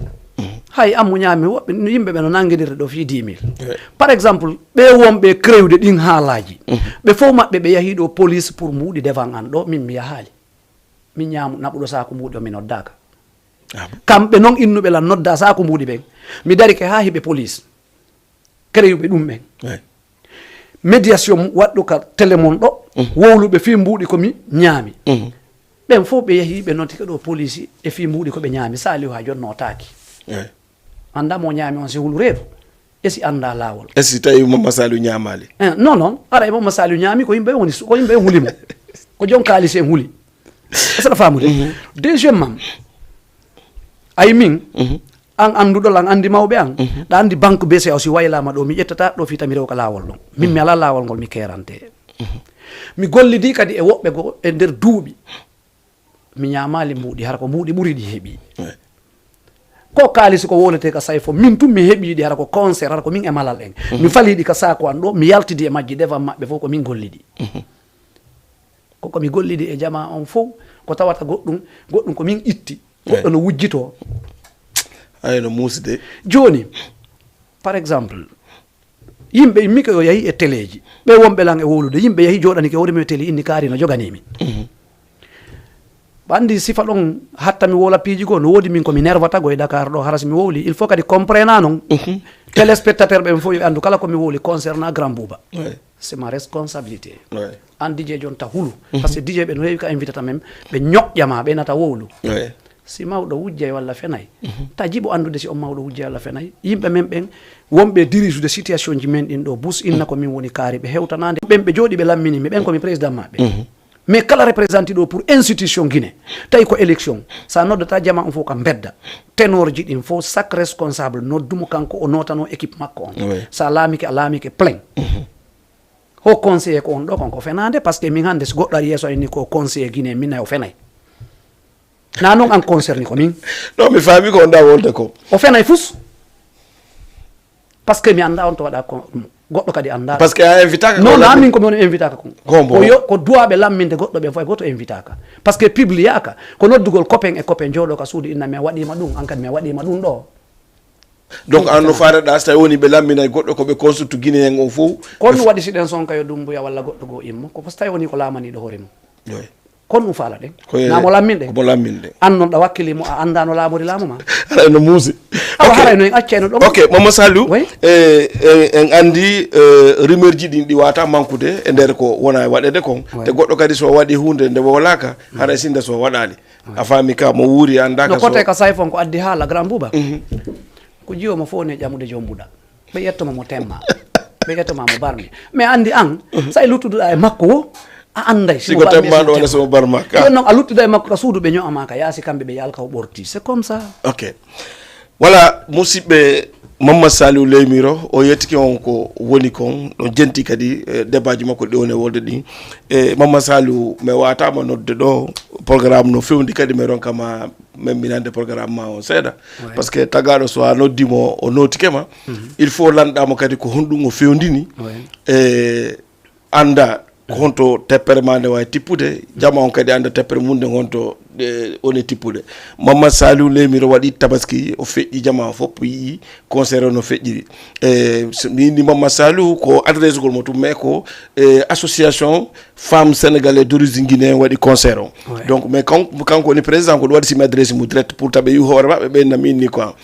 hay ammo ñaami woɓɓe yimɓe ɓe no nanguidirde ɗo fi 10 000 par exemple ɓe wonɓe crewde ɗin haalaji ɓe fof maɓɓe ɓe yahi ɗo police pour mbuuɗi devant an ɗo min mi yahaali min ñaamu naɓuɗo saku mbuuɗi o mi noddaka kamɓe noon innuɓe lan nodda saku mbuuɗi ɓen mi dari ke ha hiɓe police crewɓe ɗum ɓen médiation waɗɗo ka télé mon ɗo wowluɓe fi mbuuɗi komi ñaami ɓen fof ɓe yahi ɓe notika ɗo police e fi mbuuɗi koɓe ñaami Saliou ha jonnotaki anda mo ñaami on si hulu reedu e si anda laawol e si tawi Mamma Saliou ñaamali non non ara e Mamma Saliou ñaami ko yimɓe woni ko yimɓe hulimo ko jon kaalis en huli esaɗa faamude deuxièmement ay min an anduɗol an andi mawɓe an ɗa andi banque BCA si waylama ɗo mi ƴettata ɗo fi tami rew ka laawol ɗon min mi ala laawol ngol mi kerante mi gollidi kadi e woɓɓe go e nder duuɓi mi ñaamali mbuuɗi hara ko mbuuɗi ɓuri ɗi heeɓi ko kaalisi ko wolete ka sayfo min tum mi heeɓiɗi hara ko concert hara ko min e malal en mi faliɗi ka sako an ɗo mi yaltidi e majji devant maɓɓe fof ko min golliɗi koko mi gollidi e jama on fof ko tawata goɗɗum ko min itti goɗɗo no wujjito ayno muusde joni par exemple yimɓe mika yo yahi e téléji ɓe wonɓe lan e wowlude yimɓe yahi joɗani ke worimi e télé inni kaari no joganimi ɓandi sifa ɗon hatta mi wola piiji goo no woodi min komi nervata go e Dakar ɗo hara si mi wowli il faut kadi comprena noon téléspectateur ɓen fof yoɓe andu kala komi wowli concernant Grand Bouba c'est ma responsabilité an DJ jon ta hulu par ce que DJ ɓe no heewi ka invitata même ɓe ñoƴƴama ɓe nata wowlu si mawɗo wujjay walla fenay ta jiɓo andude si on mawɗo wujjay walla fenay yimɓe men ɓen wonɓe dirige situation ji men ɗin ɗo bus inna ko min woni kaari ɓe hewtanade ɓen ɓe jooɗi ɓe lamminimi ɓen komi président maɓɓe mais kala représenté ɗo pour institution Guinée tawi ko élection sa noddata jama on fof kam bedda ténor ji ɗin fof chaque responsable noddumo kanko o notano équipe makko on sa laamike a laamike plein ho conseiller ko on ɗo konko fenade par ce que min hannde so goɗɗo ari yeeso ni ko conseiller Guinée minnayi o fenay na noon an concerné ko min non mi faami ko onda wolde ko o fenay fus par ce que mi annda on to waɗa goɗɗo kadi annda par ce que a invitaka non na min komi woni invitaka ko duwaɓe lamminde goɗɗo ɓe fof goto invitaka par ce que publiaka ko noddugol copain e copain jooɗo ka suudu inna mi waɗima ɗum an kadi mi waɗima ɗum ɗo donc an no fareɗa so tawi woni ɓe lamminay goɗɗo koɓe consulte Guinée en o fof kono waɗi si ɗen sonka yo dumbuya walla goɗɗo goo immo ko so tawi woni ko lamaniɗo hoore mum kono ɗum faala ɗen namo lamminɗe mo lamminɗe an noon ɗa wakkilimo a andano laamori laamu ma haɗa no muusi awa haray no en accayno ɗon ok Mama Saliou en andi rumeur ji ɗin ɗi wata manquede e nder ko wona e waɗede kon te goɗɗo kadi so waɗi hunde nde wolaka haɗa sinda so waɗali a faami ka mo wuuri andaka no kote ka sayfon ko addi haala grand bouba ko jiwomo fof ne ƴamude jombuɗa ɓe ƴettoma mo temma ɓe ƴettoma mo barmi mais andi an sa e luttuɗoɗa e makko wo a anday siko temmaɗo wona somo barma ka non a luttuɗa e makko ka suudu ɓe ño'ama ka yaasi kamɓe ɓe yalka o ɓorti c'est comme ça ok voilà musidɓe Mama Saliou Leymiro o yettiki on ko woni kon no jenti kadi débat ji makko ɗi woni e wolde ɗi e Mama Saliou mi watama nodde ɗo programme no fewndi kadi mi ronkama memminande programme ma o seeɗa par ce que tagaɗo so a noddimo o notikema il faut lanɗamo kadi ko honɗum o fewndini e anda honto teppere ma nde wawi tippude jama on kadi anda teppere mum nde gonto woni tippude Mama Saliou Leymiro waɗi tabaski o feƴƴi jama fof yii concert no feƴƴiri ni Mama Saliou ko adresse gol mo tum mais ko association femmes sénégalais d'origine guinéen waɗi concert o donc mais kanko woni président ko ɗum waɗi simi adresse mum direct pour taɓe yi hoore maɓɓe ɓenna min ni quoi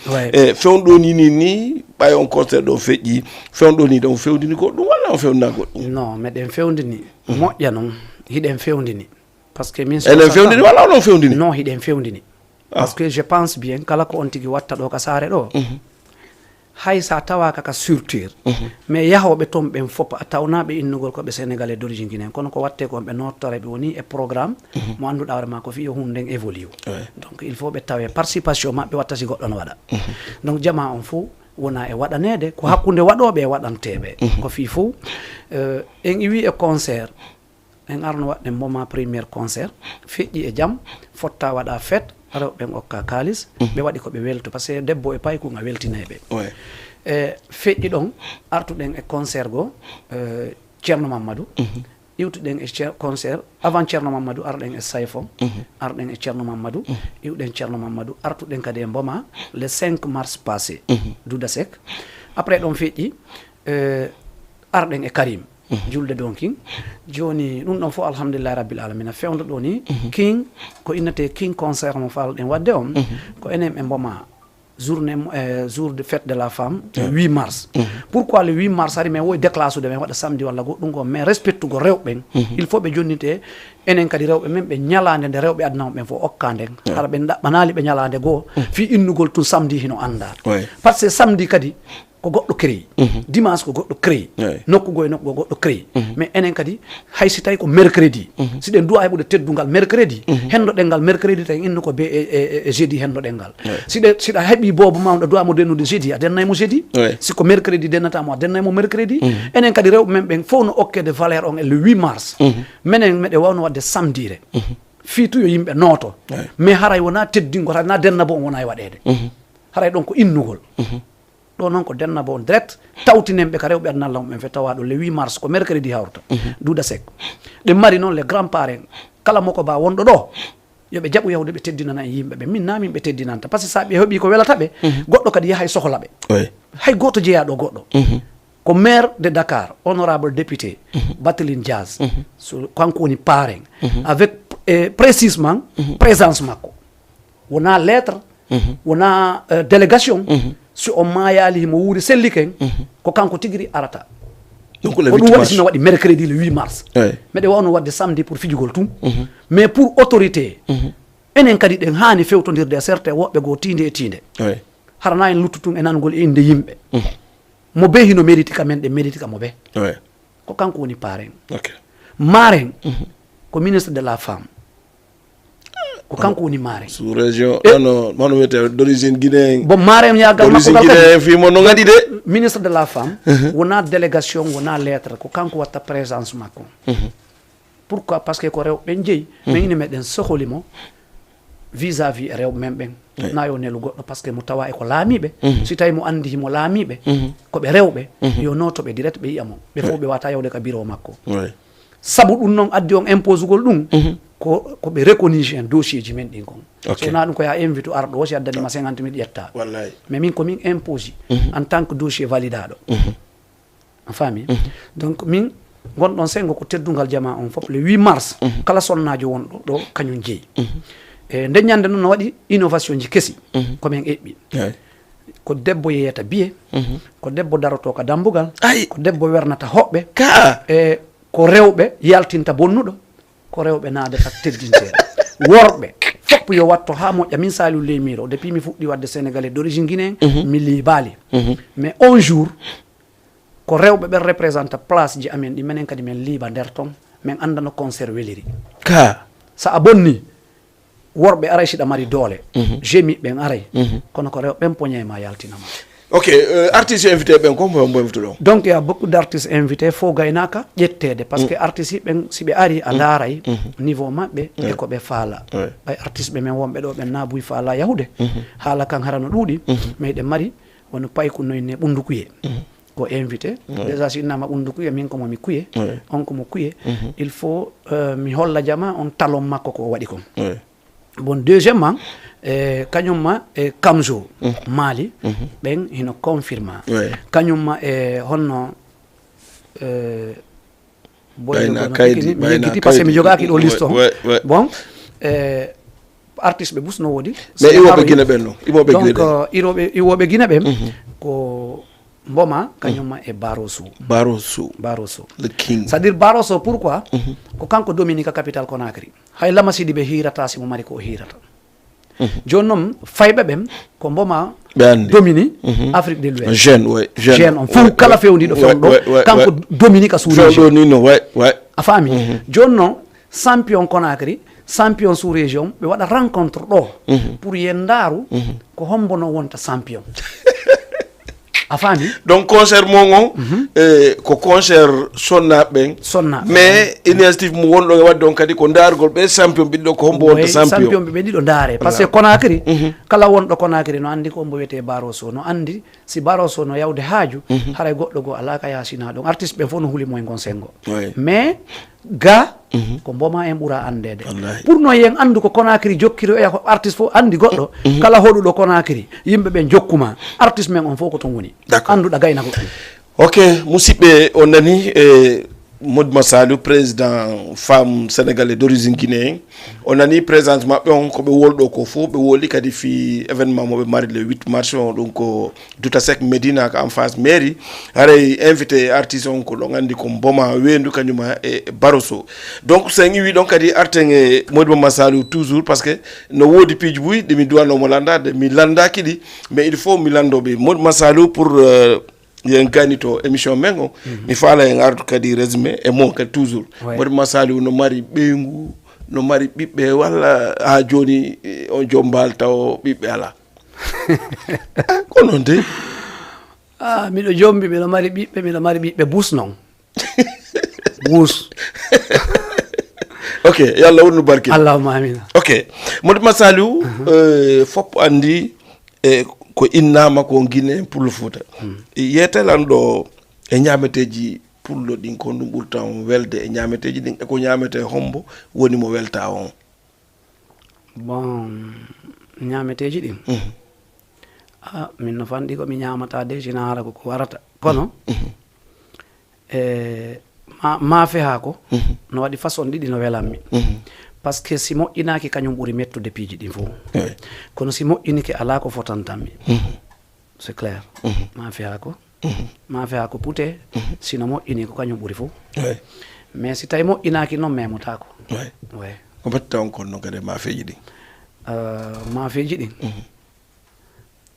fewɗo ni ɓay on concert ɗo feƴƴi fewɗo ni ɗon fewdini goɗɗum walla on fewnina goɗɗum non meɗen fewdini moƴƴa noon hiɗen fewdini par ce que min enen fewdini walla onon fewdini non hiɗen fewdini par ce que je pense bien kala ko on tigui watta ɗo ka saare ɗo hay sa tawaka ka surture mais yahoɓe toon ɓen fof a tawnaɓe innugol koɓe sénégalais d'origine guinéen kono ko watte ko ɓe nottore ɓe woni e programme mo annduɗa hoore ma ko fi yo hunde nden évolue donc il faut ɓe tawe participation maɓɓe watta si goɗɗo no waɗa donc jama on fo wona e waɗanede ko hakkude waɗoɓe e waɗanteɓe ko fi fo en iwi e concert en arno waɗɗen moment premier concert feƴƴi e jaam fotta waɗa fête rewɓen okka kalis ɓe waɗi koɓe welto par ce que debbo e paykuga weltineɓe e feƴƴi ɗon artuɗen e concert go ceerno Mamadou iwtuɗen e concert avant ceerno Mamadou arɗen e sayfon arɗen e ceerno Mamadou iwɗen ceerno Mamadou artuɗen kadi e mboma le 5 mars passé Douda Seck après ɗon feƴƴi arɗen e Karim julde don king joni ɗum ɗon fof alhamdulillahi rabbil alamina fewdo ɗo ni king ko innete king concert mo falɗen wadde on ko enen ɓe mboma journée jour de fête de la femme 8 mars pourquoi le 8 mars ari mais woy déclasse ude men waɗa samedi walla goɗɗum go mais respectugo rewɓen il faut ɓe jonnite enen kadi rewɓe men ɓe ñalade nde rewɓe adnamo ɓen fof okka nden hara ɓe ɗaɓɓanali ɓe ñalade goo fi innugol tun samedi hino anda par ce que samedi kadi ko goɗɗo créé dimanche ko goɗɗo créé nokkugo e nokkugo goɗɗo créé mais enen kadi hay si tawi ko mercredi si ɗen duwa heɓude teddungal mercredi hendoɗen ngal mercredi tan innu ko be e jeudi hendoɗen ngal siɗa heeɓi boobo ma ɗo duwamo dennude jeudi a dennaymo jeudi siko mercredi dennatamo a dennaymo mercredi enen kadi rewɓe men ɓen fof no okkede valeur on e le 8 mars minen meɗe wawno wadde samedire fiitu yo yimɓe nooto mais haray wona teddingol hay na denna bo on wona e waɗede haray ɗon ko innugol ɗo noon ko denna bo on direct tawtinemɓe ka rewɓe adnalla mum ɓen fe tawaɗo le 8 mars ko mercredi hawrata Douda Seck ɗe mari noon les grands parents kala moko ba wonɗo ɗo yoɓe jaɓu yawde ɓe teddinana e yimɓe ɓe min namin ɓe teddinanta par ce que sa ɓe heeɓi ko welata ɓe goɗɗo kadi yahay sohla ɓe hay goto jeeyaɗo goɗɗo ko maire de Dakar honorable député Bateline Diaz so kanko woni parrain avec précisement présence makko wona lettre wona délégation si on mayali mo wuuri selliken ko kanko tigiri arata donc le 8 mars waɗi sino waɗi mercredi le 8 mars meɗe wawno wadde samedi pour fijugol tum mais pour autorité enen kadi den hani fewtodirde certain woɓɓe go tinde e tinde harana en luttutun e nangol inde yimɓe mo be hino mérite ka men ɗe mérite ka mo ɓe ko kanko woni parrain marraine ko ministre de la femme ko kanko woni marraine sous région mano wiyete d'origine guinéen bon marraine yagal d'origine guinéen fimo no ngadi de ministre de la femme wona délégation wona lettre ko kanko watta présence makko pourquoi parce que ko rewɓe jeeyi mais ine meɗen sohlimo vis-à-vis e rewɓe men ɓen na yo nelu goɗɗo par ce que mo tawa e ko laamiɓe si tawi mo andi himo laamiɓe koɓe rewɓe yo notoɓe direct ɓe yiyamo ɓe fof ɓe wata yawde ka bureau makko sabu ɗum noon addi on impose gol ɗum koɓe reconnige en dossier ji men ɗin kon so na ɗum ko ya invite arɗo o si addanima 50 000 ƴetta mais min komin impose en tant que dossier validaɗo a faami donc min gonɗon sengo ko teddugal jama on fof le 8 mars kala sonnajo wonɗo ɗo kañum jeeyi e nde ñande noon no waɗi innovation ji kesi komin eɓɓi ko debbo yeyata biye ko debbo daroto ka dambugal ko debbo wernata hoɓɓe e ko rewɓe yaltinta bonnuɗo ko rewɓe naadata teddinteɗe worɓe fopp yo watto ha moƴƴa min saliu leymiro depuis mi fuɗɗi wadde sénégalais d'origine guinéen mi liibaali mais un jour ko rewɓe ɓen représente place ji amen ɗi minen kadi min liiba nder ton min andano concert weliri sa a bonni worɓe aray siɗa mari doole gémi ɓen aray kono ko rewɓe ɓen poñema yaltinama ok artiste invité ɓen ko mbo invité ɗon donc il y a beaucoup d'artistes invités fo gaynaka ƴettede par ce que artiste ɓen si ɓe ari a daaray niveau maɓɓe e ko ɓe faala ɓay artiste ɓe men wonɓe ɗo ɓen naabuy faala yahude haala kan harano ɗuuɗi mais ɗe mari wono paykunoyne ɓundukuye ko invité déjà si innama ɓundukuye min komo mi kuye on komo kuye il faut mi holla jama on talon makko ko waɗi kon bon deuxièmement kañumma e kamjo maali ɓen hino confirma kañumma e honno boyekiti par ce que mi jogaki ɗo liste on bon artiste ɓe busno woodi mais iwoɓe guina ɓen noon donc iwoɓe guina ɓen ko mboma kañumma e baroso the king c'est à dire baroso pourquoi ko kanko dominique capital Conakry hay lamasidi ɓe hirata simo mari ko hirata joni noon fayɓe ɓen ko mboma domini afrique de l'ouest jeune on fof kala fewniɗo fewɗo kanko dominique a sous-région a faami joni noon champion Conakry champion sous région ɓe waɗa rencontre ɗo pour yen ndaaru ko hombono wonta champion a faami donc concert mon ko concert sonnaɓe ɓen mais initiative mo wonɗo e wadde on kadi ko daargol ɓe champion ɓiɗɗo ko hombo wonta champion ɓe ɗiɗo ndaare par ce que Conakry kala wonɗo Conakry no andi ko hombo wiyete baroso no andi si baroso no yawde haaju haray goɗɗo go ala ka yasina ɗon artiste ɓen fof no huuli moye gon sengo mais ga ko mboma en ɓuura andede pour no yen andu ko Conakry jokkiri oya ko artiste fof andi goɗɗo kala hoɗuɗo Conakry yimɓe ɓen jokkuma artiste men on fof ko ton woni anduɗa gaynako ɗum ok musidɓe on nani Modou Salou président femme sénégalais d'origine guinéen on nani présence maɓɓe on koɓe wolɗo ko fof ɓe woli kadi fi événement moɓe mari le 8 mars on ɗum ko Doutasek Médina ko en face mairie haray invité artiste on ko ɗon andi ko mboma wendu kañuma e baroso donc so en iwi ɗon kadi arten e Modou Salou toujours par ce que no woodi piiji buy ɗe mi duwanomo landade mi landaki ɗi mais il faut mi landoɓe Modou Salou pour yen gani to émission men o mi faala en ardu kadi résumé e mon kadi toujours Modou Salou no mari ɓeygu no mari ɓiɓɓe walla ha joni on jombal taw ɓiɓɓe ala ko noon de miɗo jombi miɗo mari ɓiɓɓe bus noon bus ok yo Allah wonnu barke allahumma amina ok Modou Salou foppo andi ko innama ko Guinée pour le Fouta yetelan ɗo e ñameteji pullo ɗin ko ɗum ɓurta on welde e ñameteji ɗin e ko ñamete hombo woni mo welta on bon ñameteji ɗin min no fanɗi komi ñamata de sina hara koko warata kono maafe ha ko no waɗi façon ɗiɗi no welanmi par ce que si moƴƴinaki kañum ɓuuri mettude piiji ɗin fof kono si moƴƴinike ala ko fotantanmi c'est clair maafe ha ko puute sino moƴƴini ko kañum ɓuuri fof mais si tawi moƴƴinaki noon memotako ko batta on kon noon kadi maafeji ɗin maafeji ɗin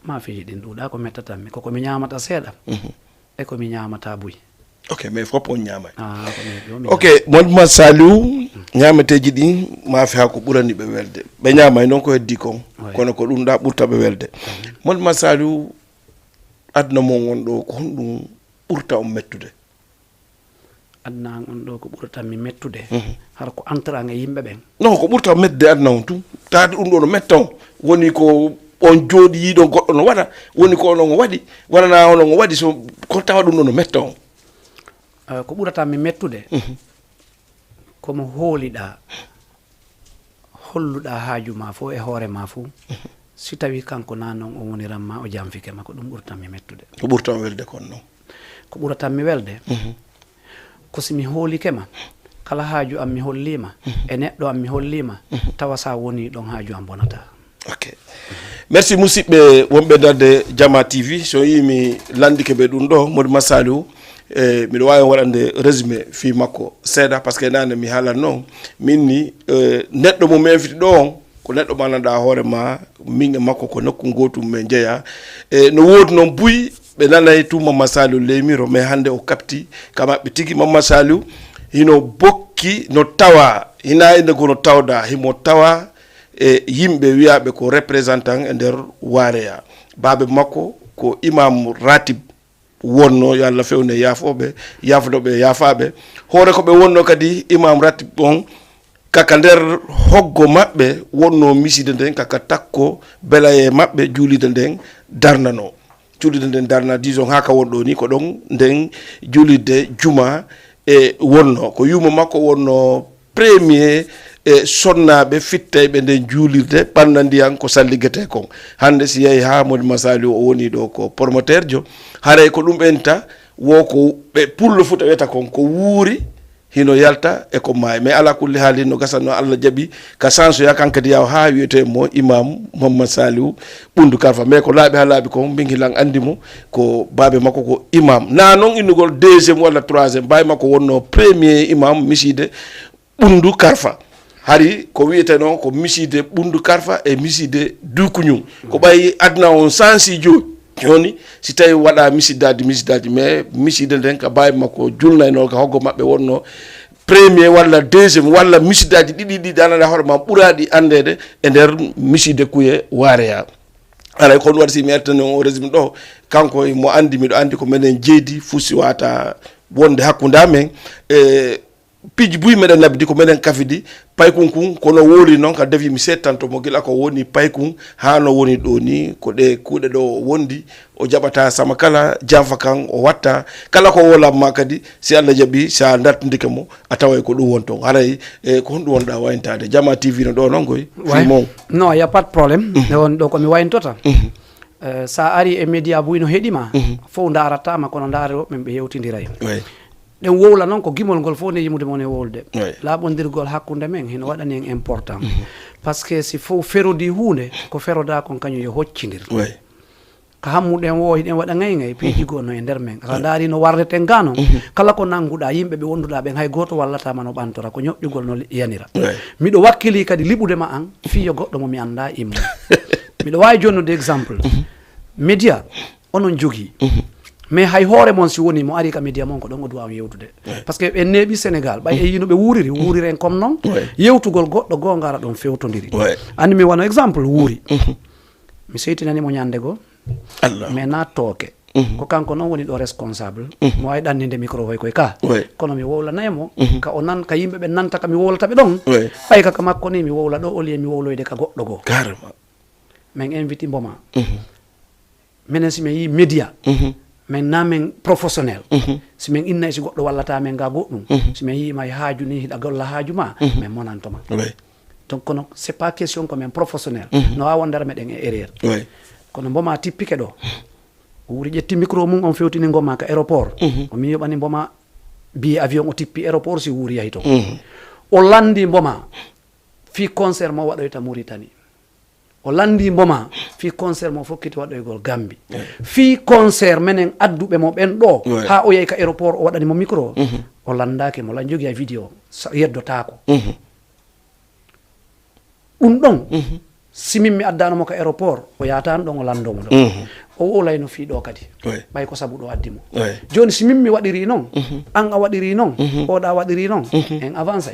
maafeji ɗin ɗuuɗa ko mettatanmi koko mi ñamata seeɗa e ko mi ñamata buy. Ok, mais fof on ñaamay. Ok, mon Saliou ñaameteeji ɗin maafe haa ko ɓurani ɓe welde ɓe ñaamay noon ko heddi kon kono ko ɗum ɗa ɓurta ɓe welde. Mon Saliou aduna mon won ɗo ko honɗum ɓurta on mettude? aduna on ɗo ko ɓurta mi mettude har ko entrang e yimɓe ɓen. Non, ko ɓurta mettude aduna on tum taade ɗum ɗo no metta on woni ko on jooɗi yiiɗo goɗɗo no waɗa woni ko onon o waɗi wonana onon o waɗi so ko tawa ɗum ɗo no metta on. Ko ɓurata mi mettude komo hooliɗa holluɗa haaju ma fo e hoore ma fo si tawi kanko na noon o woniran ma o jamfike ma ko ɗum ɓuratan mi mettude. Ko ɓurtan welde kon noon? Ko ɓuratan mi welde ko si mi hoolike ma kala haaju am mi hollima e neɗɗo am mi hollima tawa sa woni ɗon haaju am bonata. Ok, merci musidɓe wonɓe darde Diama TV. So yimi landike ɓe ɗum ɗo Modou Saliou miɗo wawi waɗande résumé fi makko seeɗa par ce que nane mi haalan noon min ni neɗɗo mo meviti ɗo on ko neɗɗo mo gandanɗa hoore ma min e makko ko nokku gotum min jeeya no woodi noon buy ɓe nanay tu Mamadou Saliou leymiro mais hande o kapti ka maɓɓe tigui Mamadou Saliou hino bokki no tawa hina inde gono tawda himo tawa e yimɓe wiyaɓe ko représentant e nder waareya baabe makko ko imam ratib wonno yo Allah fewne yaafoɓe yaafotoɓe yaafaɓe hoore ko ɓe wonno kadi imam ratib on kaka nder hoggo maɓɓe wonno miside nden kaka takko bela e maɓɓe juulide nden darnano juulide nden darna disons ha ka wonɗo ni ko ɗon nden juulide juma e wonno ko yuma makko wonno premier sonnaɓe fittayɓe nden juulirde ɓanna ndiyan ko salligete kon hande si yeehi ha Modou Saliou o woni ɗo ko promoteur jo haray ko ɗum ɓenta wo ko ɓe pullo futa wiyata kon ko wuuri hino yalta e ko maayi mais ala kulli haali no gasanno Allah jaaɓi ka chance ya kankadi yaw ha wiyete mo imam Mamadou Saliou ɓundu karfa mais ko laaɓi ha laaɓi kon min hilan andimo ko baabe makko ko imam na noon innugol deuxiéme walla troisiéme bawi makko wonno premier imam miside ɓundu karfa hari ko wiyete noon ko miside ɓundu karfa e miside dukuñum ko ɓayi aduna on sansi joni si tawi waɗa misidaji mais miside nden ka bawi makko julnayno ka hoggo mabɓe wonno premier walla deuxiéme walla misidaji ɗiɗi anana hoore ma ɓuraɗi andede e nder miside kuye waareya alay kon waɗi si mi ertani o résumé ɗo kanko mo andi miɗo andi ko minen jeydi fusi wata wonde hakkude amen piji buy meɗen nabdi ko meɗen kafidi paykun kun kono woli noon ka defi mi settanto mo gila ko woni paykun ha no woni ɗo ni ko ɗe kuuɗe ɗo wondi o jaɓata sama kala janfa kan o watta kala ko wolamma kadi si Allah jaaɓi sa dartidike mo a taway ko ɗum won ton haray ko honɗum wonɗa wayntade Diama TV no ɗo noon koy fimon non y a pas de problème on ɗo komi wayntota sa ari e média buy no heeɗima fof daratama kono daaroɓe ɓe yewtidiray ɗen wowla noon ko gimol ngol fof nde yimude mon e wowlde laaɓodirgol hakkude men hino waɗani en important par ce que si fof ferodi hunde ko feroda kon kañum yo hoccidir ko hammuɗen wo hiɗen waɗa ngay piiji gono e nder men sa daari no warreten gano kala ko nannguɗa yimɓe ɓe wonduɗa ɓen hay goto wallatama no ɓantora ko ñoƴƴugol no yanira miɗo wakkili kadi liɓudema an fiyo goɗɗo mo mi anda immo miɗo wawi jonnude exemple média onon jogui mais hay hoore mon si woni mo ari ka média mon ko ɗon o duwa yewtude par ce que ɓe neeɓi Sénégal ɓay e yino ɓe wuuriren comme noon yewtugol goɗɗo goo ngara ɗon fewtodiri andi mi wano exemple wuuri mi seytinanimo ñande goo mais na tooke ko kanko noon woni ɗo responsable mo wawi ɗanninde micro hoy koye ka kono mi wowlanaymo ka o nan ka yimɓe ɓe nanta ka mi wowlata ɓe ɗon ɓay kaka makko ni mi wowla ɗo au lieu mi wowloyde ka goɗɗo goo min invite mboma minen si mi yi média min namen professionnel si min inna si goɗɗo wallata men ga goɗɗum si min yima e haaju ni hiɗa golla haaju ma min monantoma donc kono c'est pas question ko min professionnel no wawa wondere meɗen e erreur kono mboma tippike ɗo o wuri ƴetti micro mum on fewtini gomma ka aéroport o mi yoɓani mboma billet avion o tippi aéroport si wuuri yahi to o landi mboma fi concert mo waɗoyta Mauritanie o landi mboma fi concert mo fokkiti waɗoygol Gambie fi concert menen adduɓe mo ɓen ɗo ha o yehi ka aéroport o waɗani mo micro o landaki mo lan jogui a vidéo yeddotako ɗum ɗon si min mi addano mo ko aéroport o yatan ɗon o landomo ɗo o wolayno fi ɗo kadi ɓay ko sabu ɗo addimo joni si min mi waɗiri noon an a waɗiri noon oɗa waɗiri noon en avance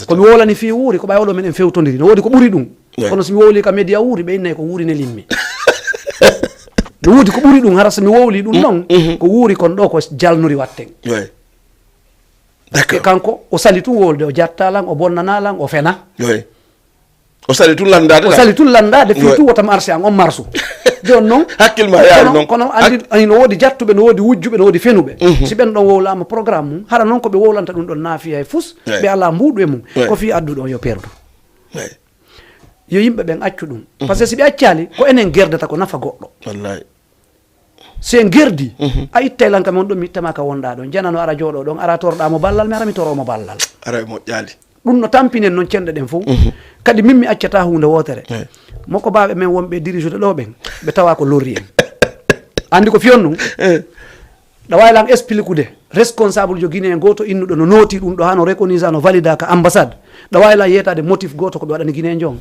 komi wolani fi wuuri ko ɓay oɗo men en fewtodiri no woodi ko ɓuuri ɗum kono somi wowli ka média wuuri ɓe innayi ko wuuri ne limmi no woodi ko ɓuuri ɗum hara somi wowli ɗum noon ko wuuri kon ɗo ko jalnori watten e kanko o sali tun wolde o jattalan o bonnanalan o fena o sali tun landade o sali tun landade fi tu wota marché an on marsu joni noon hakkille ma yaari noon kono andi no woodi jattuɓe no woodi wujjuɓe no woodi fenuɓe si ɓen ɗon wowlama programme mum hara noon koɓe wowlanta ɗum ɗon naafiya e fus ɓe ala mbuuɗu e mum ko fi adduɗo yo perdu yo yimɓe ɓen accu ɗum par ce que si ɓe accali ko enen gerdata ko nafa goɗɗo wallahi si en gerdi a ittay lan kam on ɗum mi ittama ka wonɗa ɗon janano ara jooɗo ɗon ara torɗamo ballal mi ara mi toromo ballal ara e moƴƴali ɗum no tampinen noon cenɗe ɗen fof kadi min mi accata hunde wotere moko baɓe men wonɓe dirigede ɗo ɓen ɓe tawa ko lorri en andi ko fiyon ɗum ɗa wawi lan explique ude responsable jo Guinée en goto innuɗo no nooti ɗum ɗo ha no reconnaissa no valida ka ambassade ɗa wawi lan yeytade motif goto koɓe waɗani Guinée jon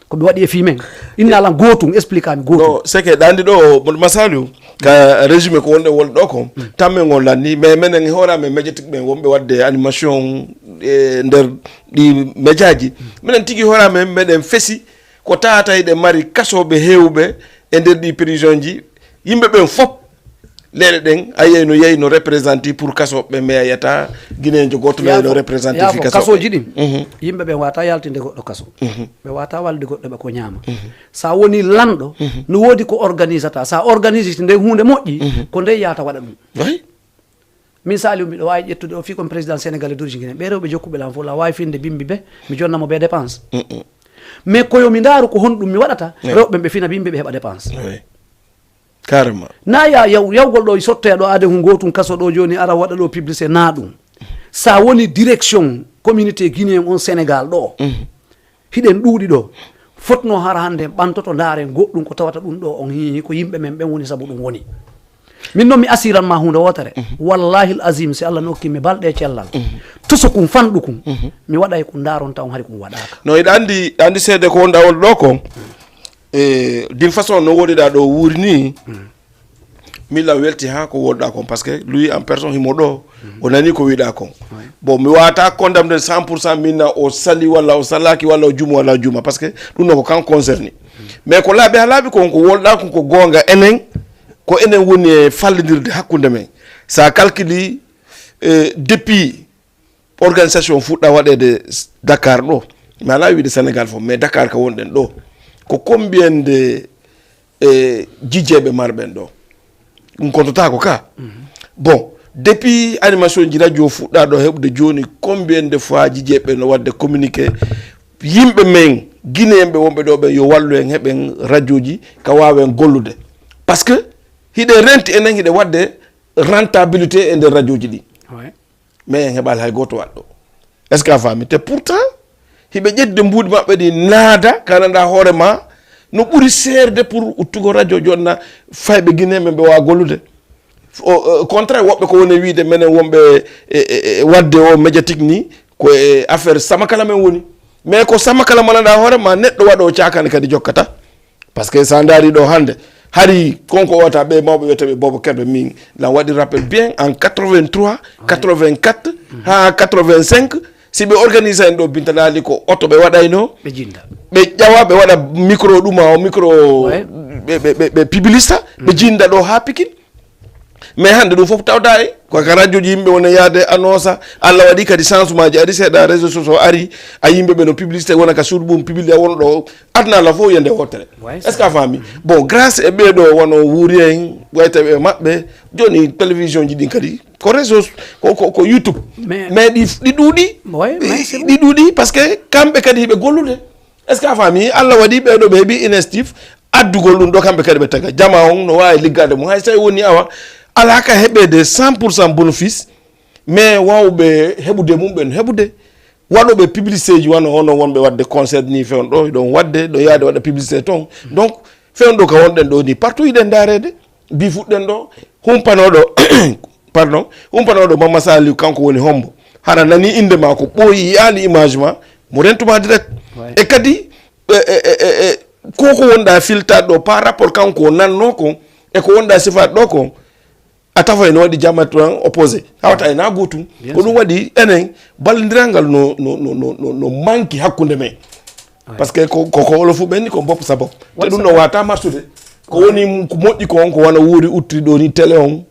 koɓe waɗi e fi men inna lan gotum explique ami gotum no seke ɗandi ɗo masaliu ka résumé ko wonɗe wolɗo ɗo ko tamme ngol lanni mais minen hoorame médiatique ɓen wonɓe wadde animation e nder ɗi médiaji minen tigui hoorame meɗen feesi ko tawata ɗe mari kasoɓe hewɓe e nder ɗi prison ji yimɓe ɓen fop leɗe ɗen a yiyay no yeyi no représenté pour kasoɓe mais a yiyata guinéjo goto no yeyi no représenté fi kasoji ɗin yimɓe ɓen wata yaltinde goɗɗo kaso ɓe wata walde goɗɗo ɓe ko ñaama sa woni lanɗo no woodi ko organisata sa organise nde hunde moƴƴi ko nde yata waɗa ɗum min sali mbiɗo wawi ƴettude o fi comme président sénégalais d'origine Guinée ɓe rewɓe jokkuɓe lan fof la wawi finde bimbi ɓe mi jonnamo ɓe dépense mais koyomi ndaaru ko honɗum mi waɗata rewɓe ɓe fina bimbi ɓe heɓa dépense carrément na ya yawgol ɗo sottoya ɗo ade hu gotum kaso ɗo joni ara waɗa ɗo publicité na ɗum sa woni direction communauté guinéen on sénégal ɗo hiɗen ɗuuɗi ɗo fotno hara hande ɓantoto ndaaren goɗɗum ko tawata ɗum ɗo on hihi ko yimɓe men ɓen woni saabu ɗum woni min noon mi asiranma hunde wotere wallahi l azim si Allah nokkimi balɗe cellal toso kum fanɗu kum mi waɗay ko ndaron taw hari kum waɗaka no iɗa andi seede ko wonɗa wol ɗo ko d'une façon no woɗiɗa ɗo wuuri ni milla welti ha ko woɗɗa kon par ce que lui en personne himo ɗo o nani ko wiɗa kon bon mi wawata condamne 100% minna o sali walla o salaki walla o juma walla o juma par ce que ɗum no ko kan concerné mais ko laaɓi ha laaɓi kon ko woɗɗa kon ko gonga enen ko enen woni e fallodirde hakkude men sa calculi depuis organisation fuɗɗa waɗede Dakar ɗo mi ala wiide Sénégal fof mais Dakar ka wonɗen ɗo ko combien de jijeɓe marɓen ɗo ɗum kontota ko ka bon depuis animation ji radio fuɗɗa ɗo heɓde joni combien de fois jijeɓe no wadde communiqué yimɓe men guinéen ɓe wonɓe ɗo ɓen yo wallu en heɓen radio ji ka wawen gollude par ce que hiɗe renti enen hiɗe wadde rentabilité e nder radio ji ɗi mais en heɓali hay goto waɗɗo est ce que a faami te pourtant hiɓe ƴedde mbuuɗi maɓɓe ɗi naada kananda hoore ma no ɓuri serde pour uttugo radio jonna fayɓe guinéen ɓe wawa gollude contraire woɓɓe ko woni wiide minen wonɓe wadde o médiatique ni ko affaire samakala men woni mais ko samakala mananda hoore ma neɗɗo waɗa o cakane kadi jokkata par ce que sa daari ɗo hande hari konko wata ɓe mawɓe wiyeteɓe bobo kerɓe min lan waɗi rappel bien en 83 84 ha 85 si ɓe organise en ɗo bintanali ko oto ɓe waɗayno ɓe jinda ɓe ƴawa ɓe waɗa micro ɗuma o micro ɓe publicita ɓe jinda ɗo ha Pikine mais hande ɗum fof tawda e koka radio ji yimɓe wona yaade annonce Allah waɗi kadi changement ji ari seeɗa réseau sociaux ari a yimɓe ɓe no publicité wona ka suudu mum publicité wono ɗo adna la fof yende wottere est ce que a faami bon grâce e ɓeeɗo wono wuuri en waytaɓe maɓɓe joni télévision ji ɗin kadi ko réseau ko YouTube mais ɗi ɗuuɗi ɗi ɗuuɗi par ce que kamɓe kadi hiɓe gollude est ce que a faami Allah waɗi ɓeeɗo ɓe heeɓi initiative addugol ɗum ɗo kamɓe kadi ɓe taga jama on no wawi liggade mum hay so tawi woni awa alaka heɓede 100% bénéfice mais wawɓe heɓude mum ɓen heɓude waɗoɓe publicité ji wano hono wonɓe wadde concert ni fewn ɗo ɗon wadde ɗo yaade waɗa publicité toon donc fewn ɗo ka wonɗen ɗo ni partout yiɗen darede mbi fuɗɗen ɗo humpanoɗo pardon humpanoɗo Mama Saliou kanko woni hombo hara nani inde ma ko ɓooyi yaali image ma mo rentuma direct e kadi koko wonda filta do par rapport kanko nanno ko e ko wonda sifat do ko atafa eno wadi jamatran opposé hawta ena gotum ko dum wadi enen baldirangal no manki hakkunde men parce que ko lo fu benni ko bop sabo te dum no wata marsude ko woni moddi ko on ko wana wuri utri do ni télé on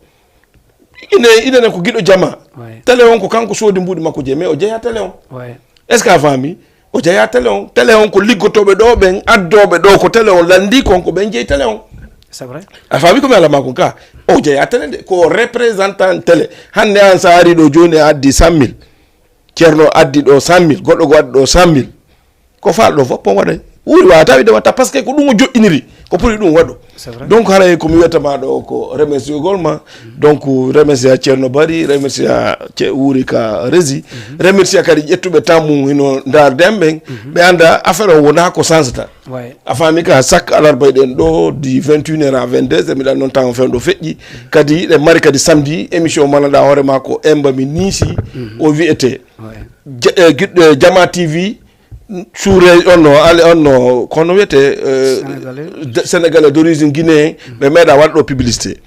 ine ko gido jama télé on ko kanko sodi mbudi makko je mais o jeya télé on est ce que fami o jeya télé on ko liggotobe do ben addobe do ko télé on landi ko ben jeey télé on. C'est vrai. A famille comme la makonka o je atene ko représentant télé hande an saari do joni addi 100.000 cerno addi do 100.000 goddo go addi do 100.000 ko faldo foppo wada wuri wa tawi de wata parce que ko dum jo'iniri ko puri dum wado donc haray ko mi weta ma do ko remercier golma donc remercier cerno bari remercier wuri ka resi remercier kadi jettube tamu hino ndar dembe be anda affaire o wona ko sansata a fami ka sak alarba den do di 21h à 22h mi dan non tan fen do feƴƴi kadi de mari kadi samedi émission manada hore mako emba mi nisi o wiete Diama TV Soure onno kono wiyete sénégalais d'origine guinéen ɓe meeɗa waɗɗo publicité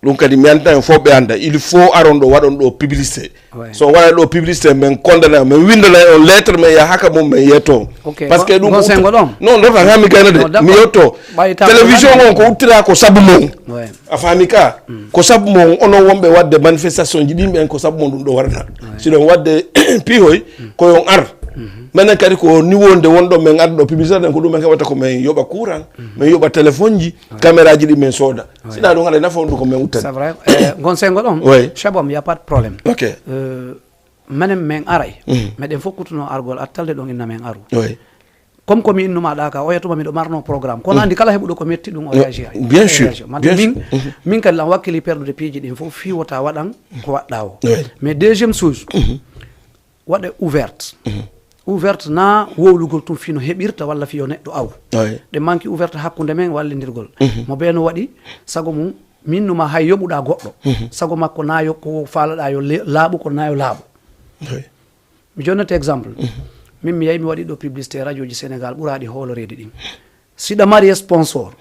ɗum kadi mi anda en fof ɓe anda il faut aron ɗo waɗon ɗo publicité so waɗa ɗo publicité min condana min windana on lettre men ya haka mum min yetto par ce que ɗum non ɗota gami gaynade mi yetto télévision on ko uttira ko saabu mon a faami ka ko saabu mon onon wonɓe wadde manifestation ji ɗimɓe en ko saabu mon ɗum ɗo waɗata siɗon wadde pihoy koyon ar menen kadi ko niveau nde wonɗo men addo publicité den ko ɗum men heɓata ko men yoɓa courant men yoɓa téléphone ji caméra ji ɗi men sooda siɗa ɗum haɗa nafa ɗum ko men uttani c'est vrai gon sengo ɗon chabom y a pas de problème menen men aray meɗen fof kutuno argol attalde ɗon inna men aru comme komi innuma ɗa ka oyatuma miɗo marno programme kono andi kala heɓuɗo ko metti ɗum o réagir bien sûr min kadi lan wakkili perdude piiji ɗin fof fiwota waɗan ko waɗɗa o mais deuxiéme chose waɗe ouverte na wowlugol tum fino heɓirta walla fiyo neɗɗo aw ɗe manki ouverte hakkude men wallidirgol mo ɓeeno waɗi sago mum minnuma hay yoɓuɗa goɗɗo sago makko nayo ko faalaɗa yo laaɓu ko nayo laaɓu mi jonnete exemple min mi yahi mi waɗi ɗo publicité radio ji sénégal ɓuraɗi hoolorede ɗin siɗa mari sponsor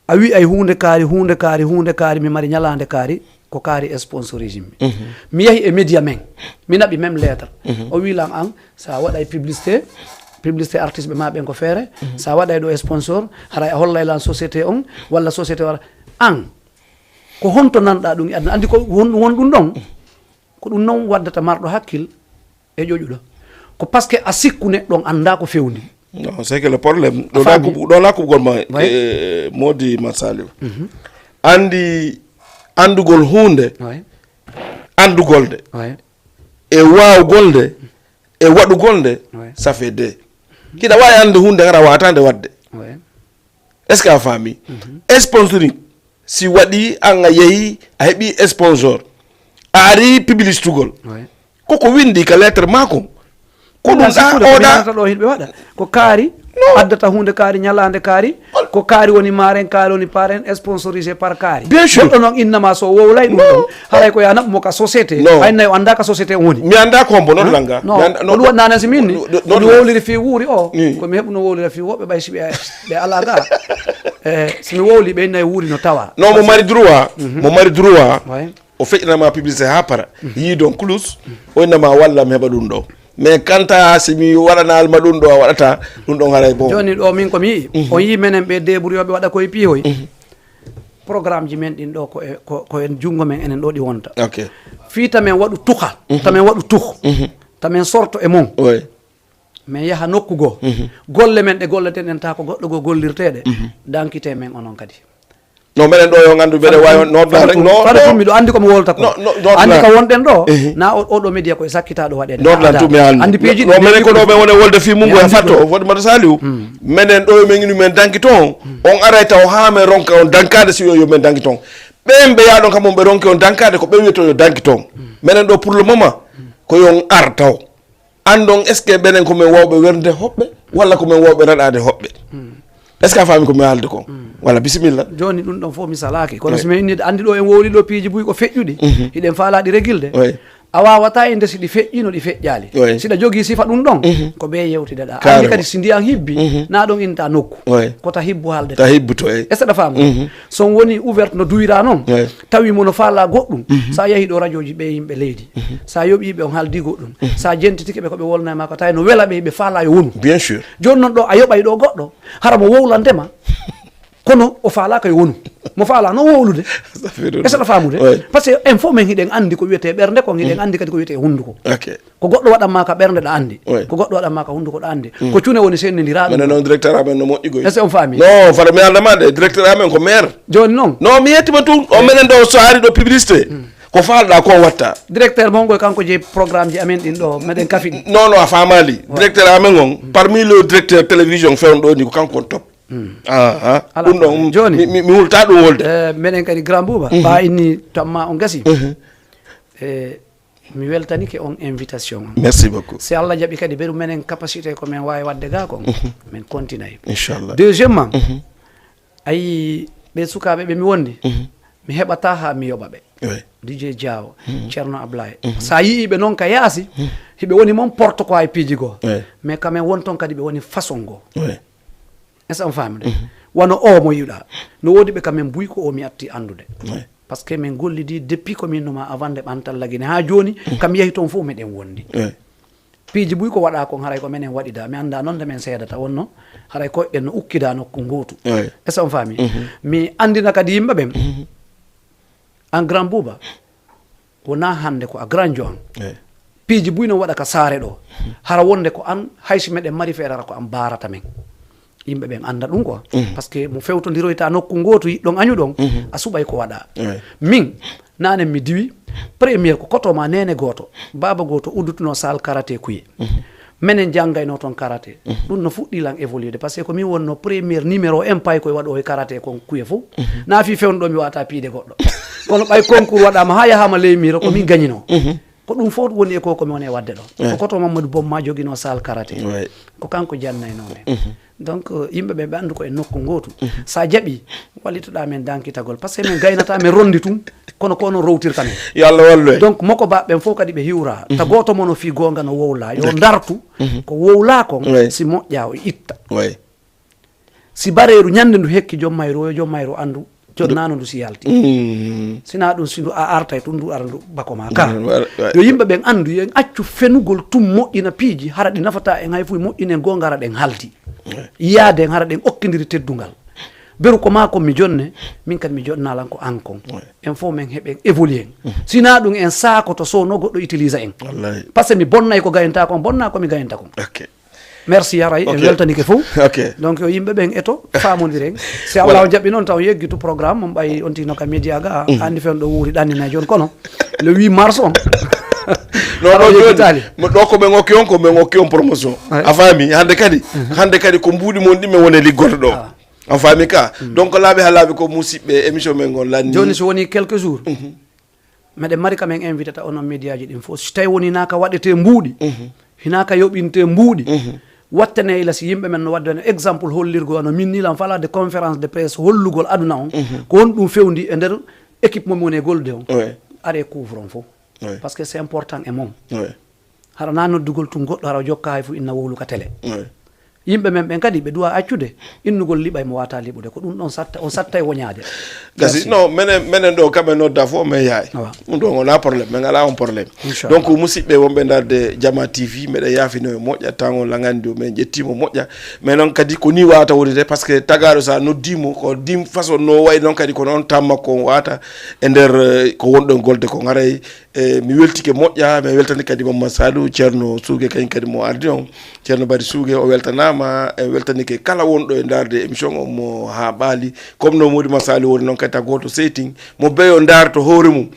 a wi ay hunde kaari mi mari ñalande kaari ko kaari sponsorisme mi yahi e média men mi naɓi même lettre o wilan an sa waɗay publicité artiste ɓe ma ɓen ko feere sa waɗay ɗo sponsor haray a hollay lan société on walla société wara an ko honto nanɗa ɗum e aduna andi ko won ɗum ɗon ko ɗum noon waddata marɗo hakkil e ƴoƴuɗo ko par ce que a sikku neɗɗon anda ko fewndi non c'est que le problème ɗo lakkugol ma modi masali andi andugol hunde andugol nde e wawgol nde e waɗugol nde ça fait deux kiɗa wawi ande hunde gara watande wadde est ce que a faami sponsoring si waɗi an a yeehi a heeɓi sponsor a ari publicitugol koko windi ka lettre mako ko ɗum oɗa ɗo hiɗɓe waɗa ko kaari addata hunde kaari ñalande kaari ko kaari woni maren kaari woni paren sponsorisé par kaari bien sûr goɗɗo noon innama so wowlay ɗum ɗon haray ko ya naɓmo ka société aynayi o anda ka société on woni mi anda kombo noon langa non ko ɗum waɗnanasi min ni mi wowliri fi wuuri o komi heɓuno wowlira fi woɓɓe ɓay si ɓe ala ga somi wowli ɓe innayi wuuri no tawa non mo mari droit o feƴƴinama publicité ha para yii don clous o innama walla mi heɓa ɗum ɗo mais kanta simi waɗanalma ɗum ɗo a waɗata ɗum ɗon haray bon joni ɗo min komi yii on yii menen ɓe deɓuriyoɓe waɗa koye piihoy programme ji men ɗin ɗo ko en junngo men enen ɗo ɗi wonta fi tamen waɗu tuha tamen waɗu tamen sorto e mon mais yaha nokku goo golle men ɗe golleten en ta ko goɗɗo goo gollirteɗe dankite men onon kadi no minen ɗo yo gandu mbeɗe wawi nodda faɗa tum miɗo andi komi wolta ko andi ko wonɗen ɗo na oɗo média koye sakkitaɗo waɗede noddan tumi andi piiji ɗo minen ko ɗo ɓe wone wolde fi mum en fatto woɗ mata saliw minen ɗo min inu men danki toon on aray taw ha men ronka on dankade si yo men danki toon ɓen ɓe yaɗon kam on ɓe ronki on dankade ko ɓe wiyeto yo danki toon minen ɗo pour le moment ko yon ar taw andon est ce que ɓenen komin wawɓe werde hoɓɓe walla komin wawɓe raɗade hoɓɓe est ce que a faami komi haalde ko walla bisimilla joni ɗum ɗon fof mi salaki kono somi inni andi ɗo en wowli ɗo piiji buy ko feƴƴuɗi hiɗen faalaɗi régulde a wawata inde siɗi feƴƴino ɗi feƴƴali siɗa jogui sifa ɗum ɗon ko ɓe yewtideɗa andi kadi si ndiyan hibbi na ɗon inta nokku kota hibbu haalde ta hibbuto seɗa famu son woni ouverte no duwira noon tawimo no faala goɗɗum sa yeehi ɗo radio ji ɓe yimɓe leydi sa yoɓiɓe on haaldi goɗɗum sa jentitike ɓe koɓe wolna ma ko tawi no wela ɓe faala yo wonu bien sûr joni noon ɗo a yoɓay ɗo goɗɗo hara mo wowlandema kono o faalaka yo wonu mo faala no wowlude seɗa famude par ce que en fof min hiɗen andi ko wiyete ɓerde ko hiɗen andi kadi ko wiyete hunduko ko goɗɗo waɗanma ka ɓerde ɗa andi ko goɗɗo waɗanma ka hunduko ɗa andi ko cuune woni sennidiraɗo minen noon directeur amen no moƴƴi goy est ce on faami non fata mi aldama de directeur amen ko maire joni noon non mi yettima tum o minen ɗo so ari ɗo publicité ko falɗa ko watta directeur mon goy kanko je programme ji amen ɗin ɗo meɗen kafi ɗi non non a famali directeur amen on parmi le directeur télévision fewno ɗo ni ko kanko on top ɗum ɗon joni mi hulta ɗum wolde minen kadi grand bouba ɓa inni tamma on gasi mi weltanike on invitation on merci beaucoup si Allah jaɓi kadi ɓeɗum menen capacité ko min wawi wadde ga kon min continue inchallah deuxièmement ayi ɓe sukaɓe ɓe mi wondi mi heɓata ha mi yoɓa ɓe DJ Diaw Ceerno Ablaye sa yiiɓe noon ka yaasi hiɓe woni moon porte ko hay piiji goo mais quand même won toon kadi ɓe woni façon goo est ce on famde wono o mo yiɗa no wodi ɓe kamen buy ko o mi atti andude par ce que min gollidi depuis ko min numa avant de ɓantal lagine ha joni kam yehi toon fof meɗen wondi piiji buy ko waɗa kon haray ko minen waɗida mi anda noon de min seedata wonno haray koyɗen no ukkida nokku gootu est ce on fami mi andina kadi yimɓe ɓen en grand bouba wona hande ko a grand jo an piiji buy no waɗa ka saare ɗo hara wonde ko an haysi meɗen mari feerara ko an barata men yimɓe ɓen anda ɗum quoi par ce que mo fewtodiroyta nokku gootu yiɗɗon añuɗon a suɓay ko waɗa min nanen mi diwi premiére ko kotoma nene goto baba goto uddutuno sal karaté kuye minen janggayno toon karaté ɗum no fuɗɗilan évolué de par ce que ko min wonno premiére numéro 1 pay koye waɗo e karaté kon kuye fof na fi fewno ɗo mi wata piide goɗɗo kono ɓay concours waɗama ha yahama leymira ko min gagnino ko ɗum fof woni e ko komi woni e wadde ɗo ko koto mamadou bomma joguino sal karaté ko kanko jannaynomen donc yimɓe ɓe andu ko e nokku gootu sa jaaɓi wallitoɗa men dankitagol par ce que min gaynata min rondi tum kono ko no rowtirta men yo Allah wallu donc makko baɓeɓen fof kadi ɓe hiwra ta goto mono fi gonga no wowla yo dartu ko wowla kon si moƴƴa o itta si bareru ñande ndu hekki joom mayru yo joom mayru andu jonnano ndu si yalti sina ɗum si ndu a artay tun ndu ara ndu bakoma ka yo yimɓe ɓen andu en accu fenugol tum moƴƴina piiji hara ɗi nafata en hay fof moƴƴinen gonga ara ɗen halti yaade en hara ɗen okkidiri teddungal beru ko ma ko mi jonne min kadi mi jonnalan ko an kon en fof min heɓen évoluer en sina ɗum en sakoto so no goɗɗo utilise en par ce que mi bonnay ko gayanta kon bonna komi gayanta kon merci yaray en weltanike fof donc yo yimɓe ɓen eto famodiren si Allah o jaɓɓi noon taw yeggitu programme mon ɓay on tino ka média ga andi fen ɗo wuuri ɗannina joni kono le 8 mars on non joni ɗo ko ɓe ngokki on ko ɓe ngokki on promotion a faami hande kadi ko mbuuɗi mon ɗimme wone liggoto ɗo a faami ka donc laaɓi ha laaɓi ko musidɓe émission men gon lanni joni so woni quelques jours meɗen mari kamen invité ta onon média ji ɗin fof so tawi woni naka waɗete mbuuɗi hinaka yoɓinte mbuuɗi wattane ila si yimɓe men no wadde no exemple hollirgo no min nilan falade conférence de presse hollugol aduna on ko won ɗum fewndi e nder équipe momi woni e golde on are couvre on fof parce que c'est important e mom hara na noddugol tum goɗɗo hara jokka hay fof inna wowlu ka télé yimɓe men ɓen kadi ɓe duwa accude innugol liɓay mo wata liɓude ko ɗum ɗon satta on satta e woñade gasi non menen ɗo kamɓe nodda fof men yaay ɗum ɗon wona probléme min ala on probléme donc musidɓe wonɓe darde Diama TV meɗen yaafino e moƴƴa tan on langandi o min ƴettimo moƴƴa mais noon kadi ko ni wawata wonide par ce que tagaɗo sa noddimo ko dim façon no wayi noon kadi ko noon tamma ko wata e nder ko wonɗon golde ko haray mi weltike moƴƴa mi weltani kadi Mamadou Salou Ceerno Suugue kañ kadi mo ardi on Ceerno Bari Suugue o weltanama e weltanike kala wonɗo e darde émission o mo ha ɓaali comme no Modi Masali woni noon kadi ta goto seytin mo beyo darto hoore mum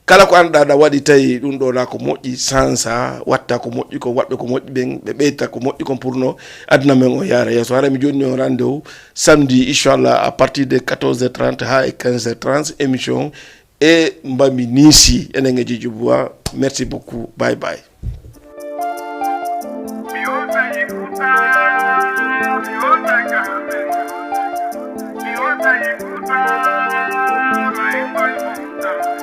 kala ko anduɗa ɗa waɗi tawi ɗum ɗo na ko moƴƴi sansa watta ko moƴƴi ko waɗɓe ko moƴƴi ɓen ɓe ɓeyta ko moƴƴi kon pour no aduna men o yaara yeeso hara mi jonni on rendez-vous samedi inchallah à partir de 14h30 ha e 15h30 émission e mbami nisi enen e Djiby Bois merci beaucoup bye bye